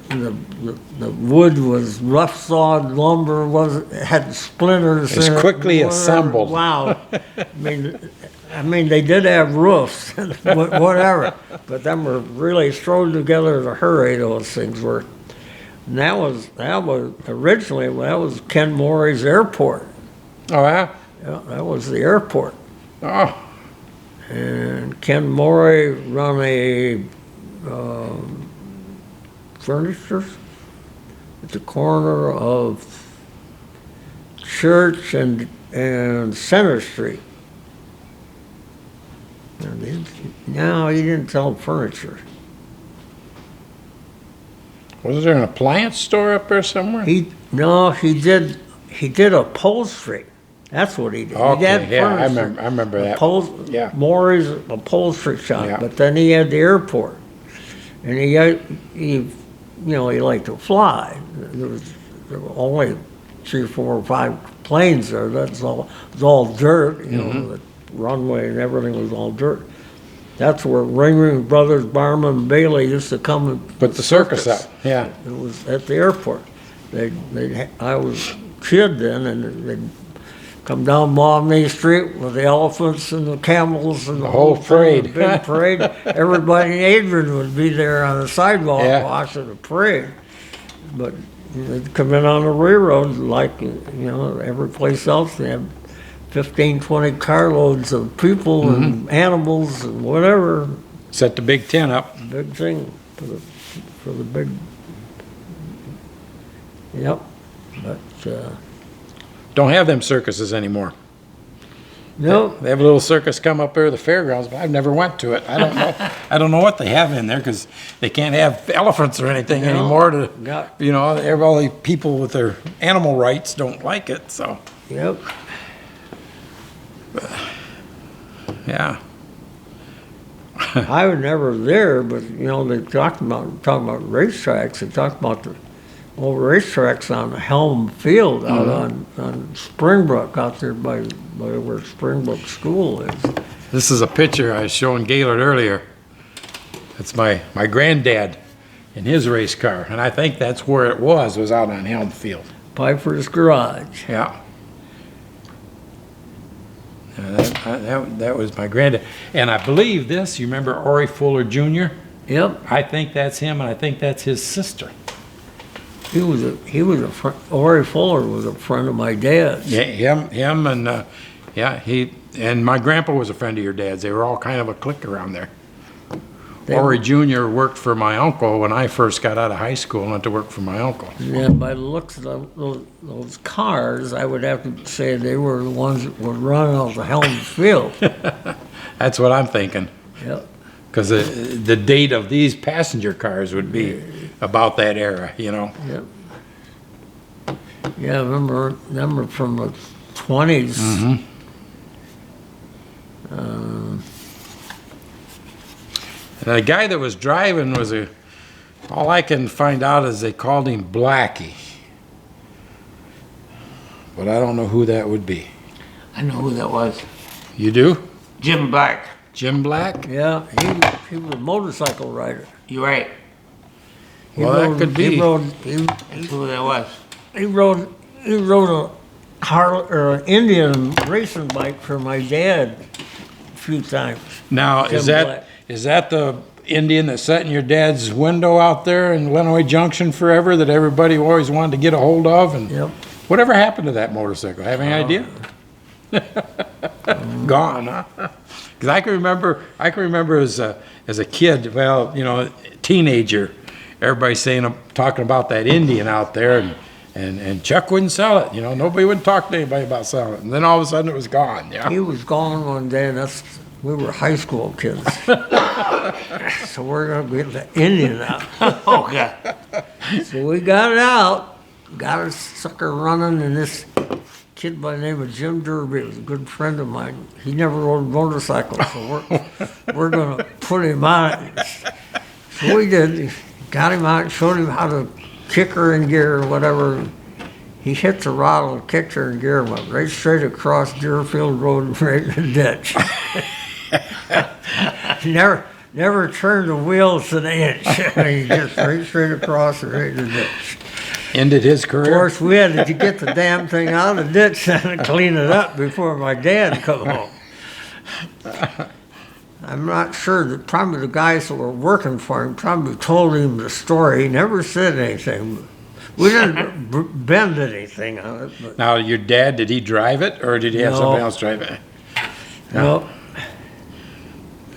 The wood was rough sawed lumber, had splinters. It's in it, quickly whatever. assembled. Wow. I mean, they did have roofs, whatever, but them were really thrown together in a hurry. Those things were. And that was originally that was Ken Morey's airport. Oh, yeah? Yeah, that was the airport. Oh, And Ken Morey run a furniture at the corner of Church and Center Street. No, he didn't sell furniture. was there an appliance store up there somewhere? He did upholstery. That's what he did. He Okay, had yeah, furniture. I remember that. Yeah. Morey's upholstery shop, Yeah. but then he had the airport, and he liked to fly. There were only 3, 4, or 5 planes there. That's all. It was all dirt. The runway and everything was all dirt. That's where Ring Brothers, Barman, and Bailey used to come and Put the circus up, yeah. It was at the airport. I was a kid then, and they'd come down Maumee Street with the elephants and the camels and the whole thing, parade. the big parade. Everybody in Adrian would be there on the sidewalk Yeah. watching the parade. But they'd come in on the railroad like, every place else. They had 15, 20 carloads of people and animals and whatever. Set the big tent up. Big thing for the big. Yep. But, Don't have them circuses anymore. no, They have a little circus come up there at the fairgrounds, but I've never went to it. I don't know. I don't know what they have in there because they can't have elephants or anything No. anymore. To Got- all the people with their animal rights don't like it. So yep. yeah, I was never there, but they talking about racetracks. They talked about racetracks on Helm Field out on Springbrook out there by where Springbrook School is. This is a picture I was showing Gaylord earlier. It's my granddad in his race car, and I think that's where it was out on Helm Field. Piper's Garage. Yeah. That was my granddad. And I believe this, you remember Ori Fuller Jr.? Yep. I think that's him, and I think that's his sister. Ori Fuller was a friend of my dad's. Yeah, him and, and my grandpa was a friend of your dad's. They were all kind of a clique around there. Ori Jr. worked for my uncle when I first got out of high school and went to work for my uncle. Yeah, by the looks of those cars, I would have to say they were the ones that were running off the Helm Field. That's what I'm thinking. Yep. Because the date of these passenger cars would be about that era, you know? Yep. Yeah, I remember from the 20s. Mm-hmm. And the guy that was driving was all I can find out is they called him Blackie. But I don't know who that would be. I know who that was. You do? Jim Black. Jim Black? Yeah, he was a motorcycle rider. You're right. That could be. That's who that was. He rode an Indian racing bike for my dad a few times. Now, Jim Black. is that the Indian that sat in your dad's window out there in Lenawee Junction forever that everybody always wanted to get a hold of? And Yep. whatever happened to that motorcycle? Have any idea? Gone, huh? Because I can remember as a kid, well, you know, teenager, everybody talking about that Indian out there, and Chuck wouldn't sell it. You know, nobody would talk to anybody about selling it. And then all of a sudden it was gone. Yeah. He was gone one day, and we were high school kids. So we're gonna get the Indian out. Oh, God. So we got it out, got a sucker running, and this kid by the name of Jim Derby was a good friend of mine. He never rode a motorcycle, so we're gonna put him on it. So we did. Got him out, showed him how to kick her in gear or whatever. He hit the throttle and kicked her in gear and went right straight across Deerfield Road and right in the ditch. Never turned the wheels an inch. He just right straight across and right in the ditch. Ended his Of career. course, we had to get the damn thing out of the ditch and clean it up before my dad come home. I'm not sure that probably the guys that were working for him probably told him the story. He never said anything. We didn't bend anything on it. But Now, your dad, did he drive it, or did he have No. somebody else drive it? no,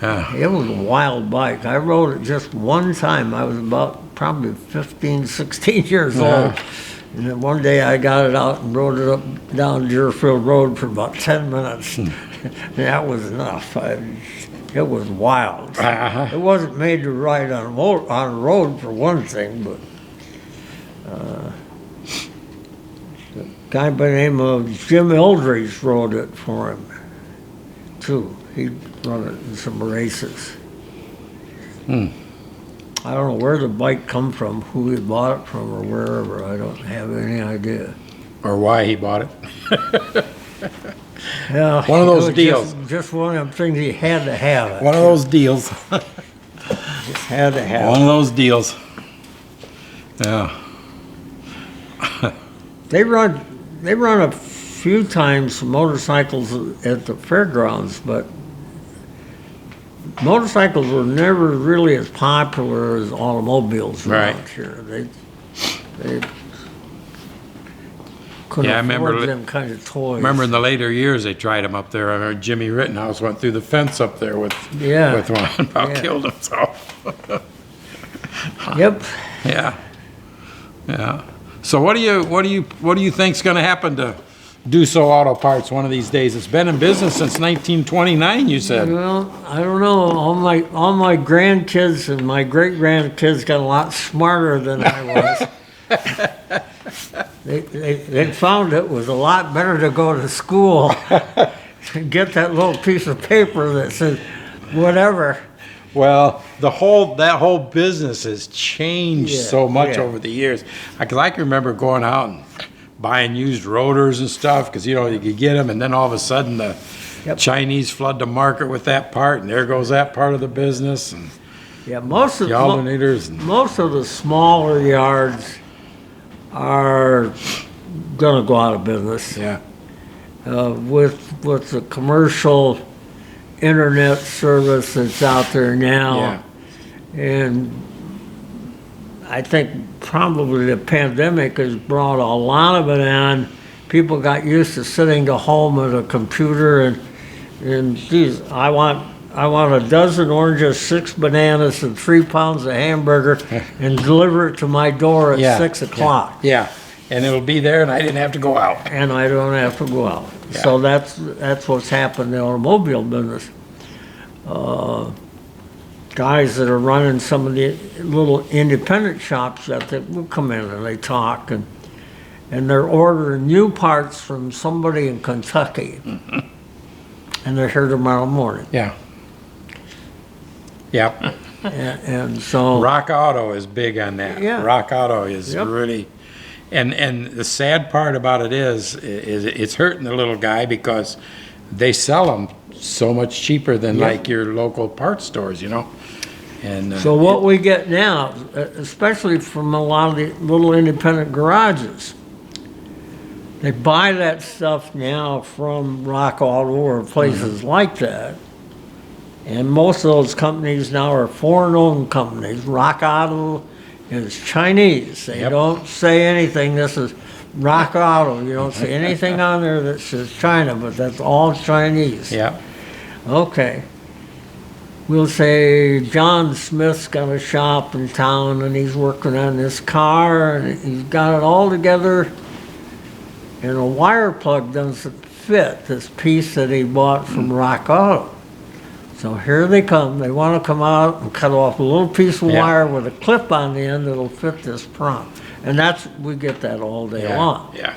Ah. it was a wild bike. I rode it just one time. I was about probably 15, 16 years old. And then one day I got it out and rode it up down Deerfield Road for about 10 minutes. That was enough. It was wild. Uh-huh. It wasn't made to ride on a road for one thing, but a guy by the name of Jim Eldridge rode it for him, too. He run it in some races. I don't know where the bike come from, who he bought it from, or wherever. I don't have any idea. Or why he bought it? Yeah, One of it those was deals. Just one of them things he had to have it. One of those deals. Just had to have One it. of those deals. Yeah. They run a few times motorcycles at the fairgrounds, but motorcycles were never really as popular as automobiles around Right. here. They couldn't Yeah, I remember afford them kind of toys. Remember in the later years they tried them up there. I remember Jimmy Rittenhouse went through the fence up there with Yeah. with one, about Yeah. killed himself. Yep. Yeah, yeah. So what do you think's going to happen to Dusseau Auto Parts one of these days? It's been in business since 1929. You said. Well, I don't know. All my grandkids and my great grandkids got a lot smarter than I was. They found it was a lot better to go to school and get that little piece of paper that says whatever. Well, that whole business has changed Yeah, so much yeah. over the years. Because I can remember going out and buying used rotors and stuff, because, you could get them, and then all of a sudden the Yep. Chinese flood the market with that part, and there goes that part of the business, and Yeah, most of the alternators. And, most of the smaller yards are gonna go out of business. yeah, With the commercial internet service that's out there now. yeah, And I think probably the pandemic has brought a lot of it on. People got used to sitting at home at a computer and geez, I want a dozen oranges, 6 bananas, and 3 pounds of hamburger, and deliver it to my door at yeah. 6 o'clock. Yeah, and it'll be there, and I didn't have to go out. And I don't have to go out. Yeah. So that's what's happened in the automobile business. Guys that are running some of the little independent shops that will come in and they talk and they're ordering new parts from somebody in Kentucky. And they're here tomorrow morning. Yeah. Yep. And so, Rock Auto is big on that. Yeah. Rock Auto is Yep. really, and the sad part about it is it's hurting the little guy because they sell them so much cheaper than Yep. like your local parts stores, And so what we get now, especially from a lot of the little independent garages, they buy that stuff now from Rock Auto or places like that. And most of those companies now are foreign-owned companies. Rock Auto is Chinese. They Yep. don't say anything. This is Rock Auto. You don't see anything on there that says China, but that's all Chinese. yeah, Okay. We'll say John Smith's got a shop in town and he's working on this car and he's got it all together and a wire plug doesn't fit this piece that he bought from Rock Auto. So here they come. They want to come out and cut off a little piece of Yeah. wire with a clip on the end that'll fit this prompt. And we get that all day yeah, long. yeah.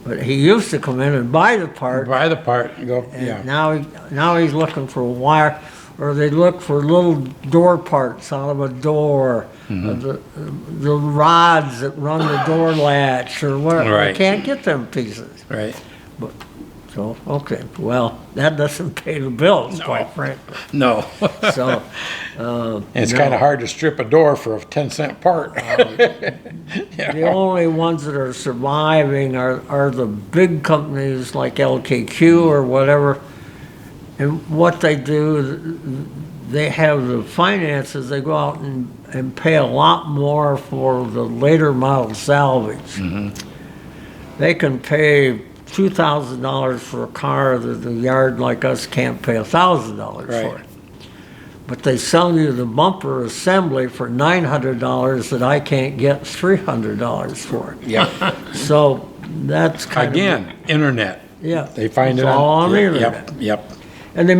But he used to come in and buy the part. Buy the part and go, And yeah, now he's looking for a wire, or they look for little door parts out of a door, the rods that run the door latch, or whatever. Right. They can't get them pieces. right. So, okay, well, that doesn't pay the bills, quite frankly. No. So, And it's no. kind of hard to strip a door for a 10-cent part. The only ones that are surviving are the big companies like LKQ or whatever. And what they do, they have the finances, they go out and pay a lot more for the later model salvage. They can pay $2,000 for a car that a yard like us can't pay $1,000 Right. for. But they sell you the bumper assembly for $900 that I can't get $300 for. Yep. So that's kind Again, internet. of, yeah. They find it's it all on the yep, internet. Yep. And they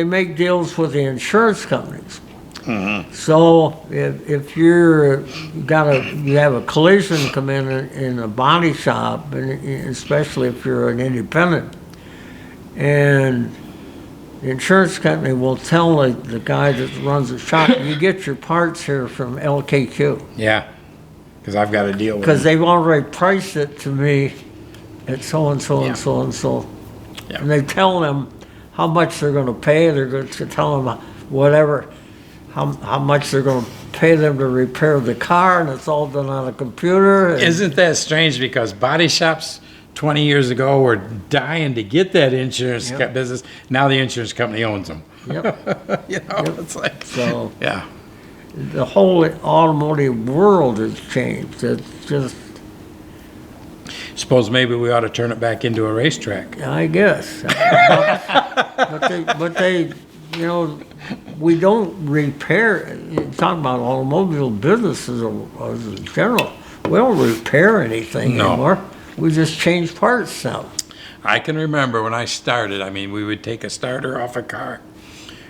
make deals with the insurance companies. Mm-hmm. So if you have a collision come in a body shop, and especially if you're an independent, and the insurance company will tell the guy that runs the shop, you get your parts here from LKQ. Yeah. Because I've got to deal with Because it. they've already priced it to me at so-and-so Yeah. and so-and-so. Yeah. And they tell them how much they're gonna pay, they're going to tell them whatever, how much they're gonna pay them to repair the car, and it's all done on a computer. and- Isn't that strange? Because body shops 20 years ago were dying to get that insurance Yep. business. Now the insurance company owns them. Yep, It's like, so yeah. the whole automotive world has changed. It's just, Suppose maybe we ought to turn it back into a racetrack. I guess. But they, we don't repair, talking about automobile businesses as in general, we don't repair anything No. anymore. We just change parts now. I can remember when I started, we would take a starter off a car.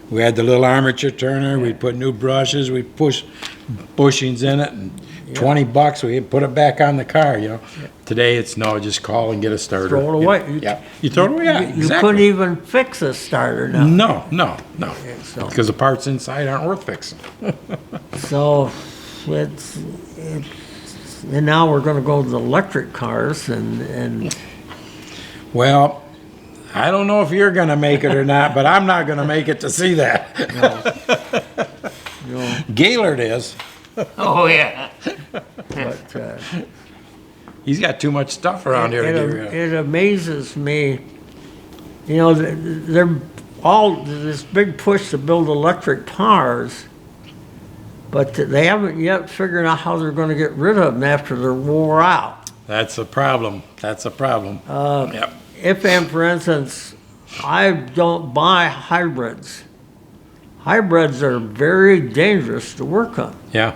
We had the little armature turner, we'd put new brushes, we'd push bushings in it and $20, we put it back on the car, you know. Today it's no, just call and get a starter. Throw it away. Yeah, you throw it away, yeah, You couldn't exactly. even fix a starter now. No, So- because the parts inside aren't worth fixing. So it's, and now we're gonna go to the electric cars and Well, I don't know if you're gonna make it or not, but I'm not gonna make it to see that. you know, Gaylord is. Oh, yeah. but, He's got too much stuff around here to get rid of. it amazes me, you know, they're all, this big push to build electric cars, but they haven't yet figured out how they're gonna get rid of them after they're wore out. That's a problem. That's a problem. Yep. If, and for instance, I don't buy hybrids. Hybrids are very dangerous to work on. Yeah.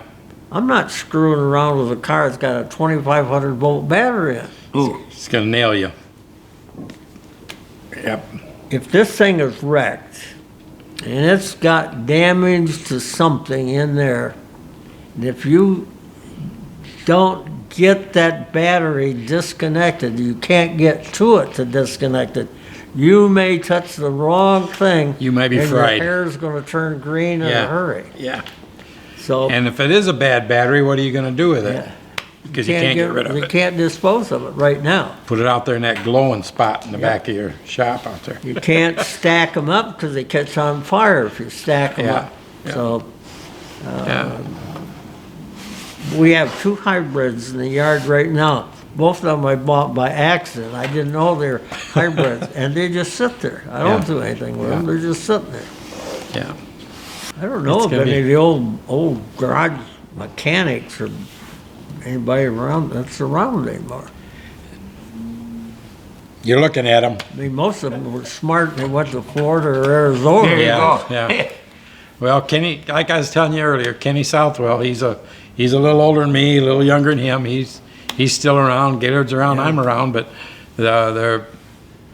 I'm not screwing around with a car that's got a 2,500 volt battery in it. Ooh. It's gonna nail you. Yep. If this thing is wrecked and it's got damage to something in there, and if you don't get that battery disconnected, you can't get to it to disconnect it, you may touch the wrong thing. You may be and fried. your hair's gonna turn green in Yeah. a hurry. Yeah. So. And if it is a bad battery, what are you gonna do with it? Yeah. Because you can't get rid of You it. can't dispose of it right now. Put it out there in that glowing spot in the back of your shop out there. You can't stack them up because they catch on fire if you stack them Yeah, up. yeah. So Yeah. we have two hybrids in the yard right now. Both of them I bought by accident. I didn't know they were hybrids, and they just sit there. I don't Yeah. do anything with them. Yeah. They're just sitting there. Yeah. I don't know It's if gonna any be- of the old garage mechanics or anybody around that's around anymore. You're looking at them. I mean, most of them were smart and they went to Florida or Arizona. There you Yeah, go. yeah. Well, Kenny, like I was telling you earlier, Kenny Southwell, he's a little older than me, a little younger than him. He's still around. Gaylord's around. I'm around, but there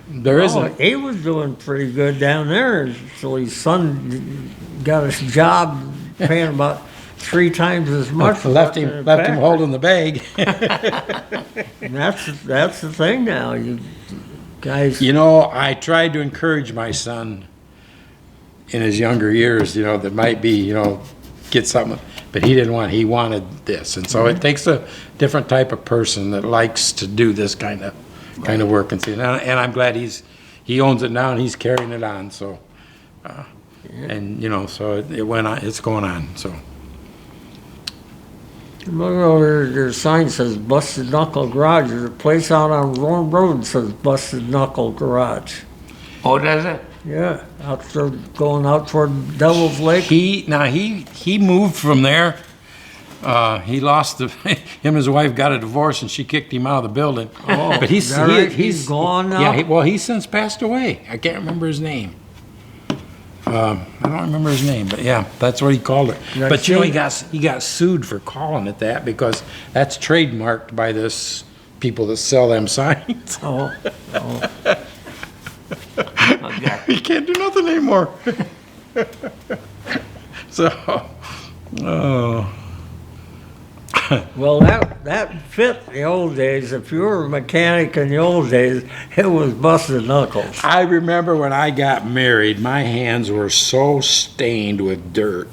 Oh, isn't. he was doing pretty good down there until his son got a job paying about 3 times as much. Left working him in left him factory. holding the bag. And that's the thing now. You guys, You know, I tried to encourage my son in his younger years, you know, that might be, you know, get something, but he didn't want, he wanted this. And so it takes a different type of person that likes to do this kind of work and see. And I'm glad he owns it now and he's carrying it on, so. And, you know, so it went on, it's going on, so. look over their sign says Busted Knuckle Garage. There's a place out on Rome Road that says Busted Knuckle Garage. Oh, does it? Yeah, out there going out toward Devil's Lake. He moved from there. He lost him and his wife got a divorce and she kicked him out of the building. Oh, But is that right? He's gone now? Yeah, well, he's since passed away. I can't remember his name. I don't remember his name, but yeah, that's what he called it. Now, But you know, see- he got sued for calling it that because that's trademarked by this people that sell them signs. Oh, Okay. He can't do nothing anymore. So, oh. well, that fit the old days. If you were a mechanic in the old days, it was Busted Knuckles. I remember when I got married, my hands were so stained with dirt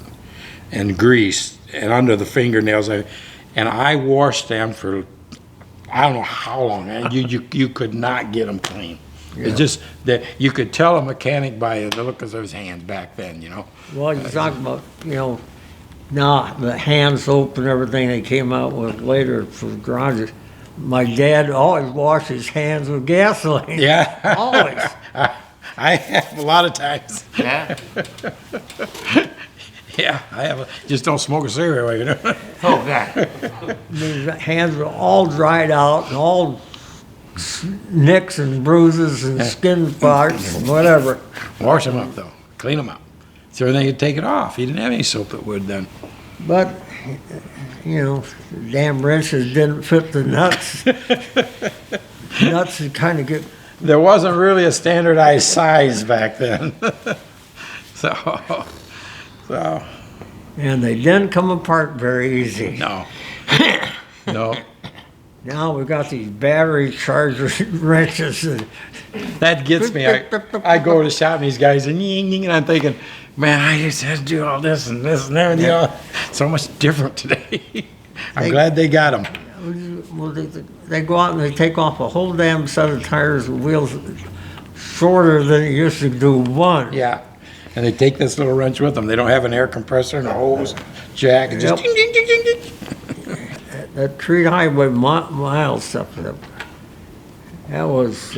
and grease and under the fingernails, and I washed them for I don't know how long. And you could not get them clean. It's just that you could tell a mechanic by the look of his hands back then, you know. Well, you're talking about, you know, now the hand soap and everything they came out with later for the garages. My dad always washed his hands with gasoline. Yeah. Always. I have a lot of times. Yeah. Yeah, I have. Just don't smoke a cigarette while you're doing it. Oh, God. His hands were all dried out and all nicks and bruises and skin spots and whatever. Wash them up, though. Clean them up. So then you take it off. He didn't have any soap that would then. But, you know, the damn wrenches didn't fit the nuts. Nuts would kind of get, There wasn't really a standardized size back then. So, and they didn't come apart very easy. no. No, Now we got these battery charger wrenches. And that gets me. I go to the shop and these guys and ying, ying, and I'm thinking, man, I used to have to do all this and everything. So much different today. I'm glad they got them. well, they go out and they take off a whole damn set of tires and wheels shorter than it used to do one. Yeah. And they take this little wrench with them. They don't have an air compressor and a hose, jack, and just Yep. ding, ding, ding, ding, ding. That Tree Highway mile stuff, that was,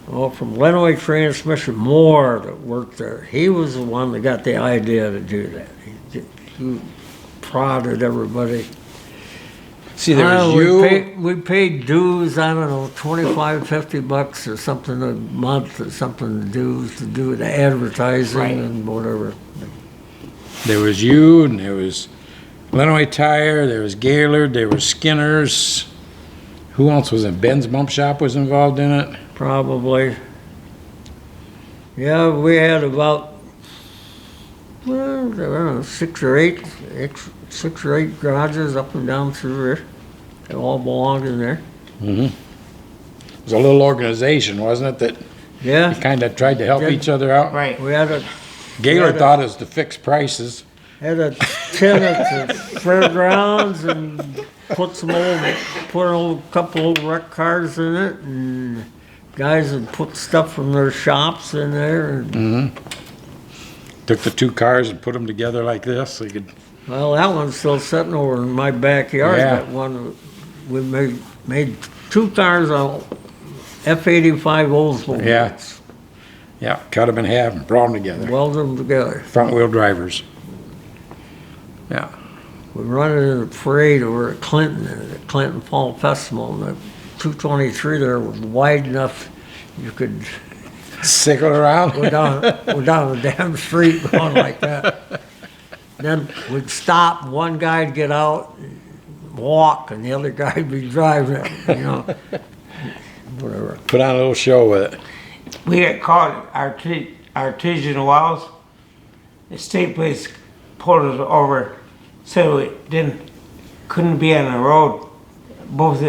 from Lenawee Transmission Moore that worked there. He was the one that got the idea to do that. He prodded everybody. See, there was you. We paid dues, I don't know, $25-50 or something a month or something to do the advertising Right. and whatever. There was you, and there was Lenawee Tire, there was Gaylord, there was Skinner's. Who else was in? Ben's Bump Shop was involved in it. Probably. Yeah, we had about, well, I don't know, six or eight garages up and down through there. They all belonged in there. It was a little organization, wasn't it, that Yeah, kind of tried to help Yeah. each other out? Right. we had Gaylord Yeah. thought it was to fix prices. a tin at the fairgrounds and put a couple old wreck cars in it, and guys would put stuff from their shops in there. And, Took the two cars and put them together like this so you could. well, that one's still sitting over in my backyard. Yeah. That one, we made two cars on F-85 Oldsmobile. Yeah. Yeah, cut them in half and brought them together. Welded them together. Front wheel drivers. Yeah. We run it in a parade over at Clinton, at the Clinton Fall Festival, and the 223 there was wide enough you could Sickle around. go down the damn street going like that. Then we'd stop, one guy'd get out and walk, and the other guy'd be driving it, whatever. Put on a little show with it. We got caught artesian wells. The state police pulled us over, said we couldn't be on the road. Both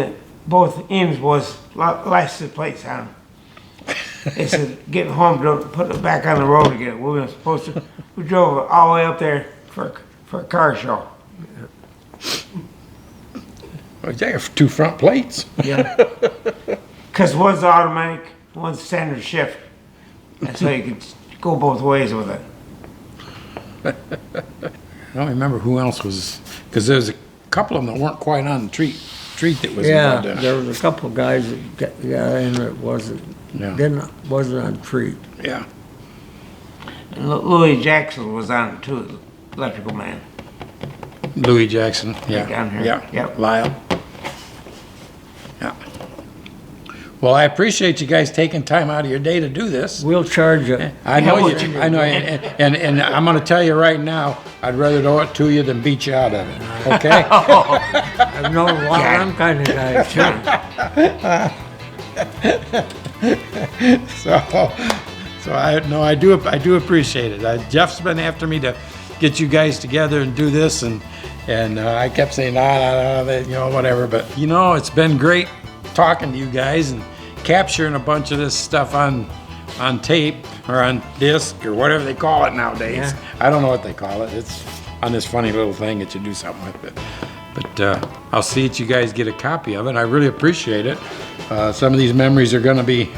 ends was license plates on them. They said, getting home, don't put it back on the road again. We weren't supposed to. We drove all the way up there for a car show. Well, they have two front plates. Yeah. Because one's automatic, one's standard shift. And so you could go both ways with it. I don't remember who else was, because there's a couple of them that weren't quite on the treat that was Yeah, involved in it. there was a couple of guys that got in that wasn't on treat. Yeah. And Louis Jackson was on it too, electrical man. Louis Jackson. Yeah. Down here. Yeah. Yep. Lyle. Yeah. Well, I appreciate you guys taking time out of your day to do this. We'll charge you. I know Yeah, you. I know, and I'm going to tell you right now. I'd rather owe it to you than beat you out of it. Okay. I've known a lot of them kind of guys too. So I do appreciate it. Jeff's been after me to get you guys together and do this, and I kept saying nah, whatever. But it's been great talking to you guys and capturing a bunch of this stuff on tape or on disc or whatever they call it nowadays. Yeah. I don't know what they call it. It's on this funny little thing that you do something with it. But I'll see that you guys get a copy of it. I really appreciate it. Some of these memories are going to be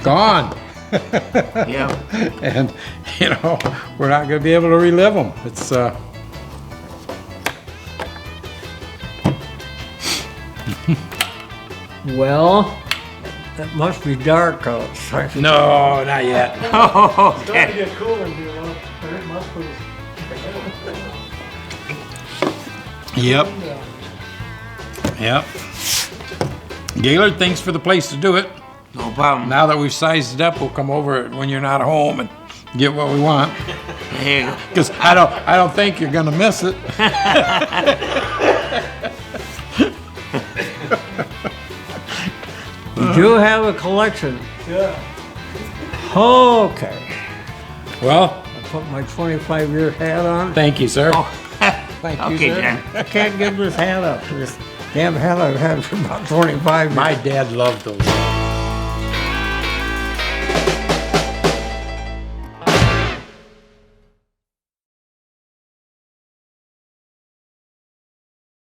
gone. Yeah. And, we're not going to be able to relive them. It's, Well, it must be dark outside. no, not yet. It's starting to get cooler, dude. It must be. Yep. Yep. Gaylord, thanks for the place to do it. No problem. Now that we've sized it up, we'll come over when you're not home and get what we want. There you go. Because I don't think you're gonna miss it. You do have a collection. Yeah. Okay. Well, put my 25-year hat on. Thank you, sir. Thank you, Okay, sir. John. I can't give this hat up. This damn hat I've had for about 25 years. My dad loved those.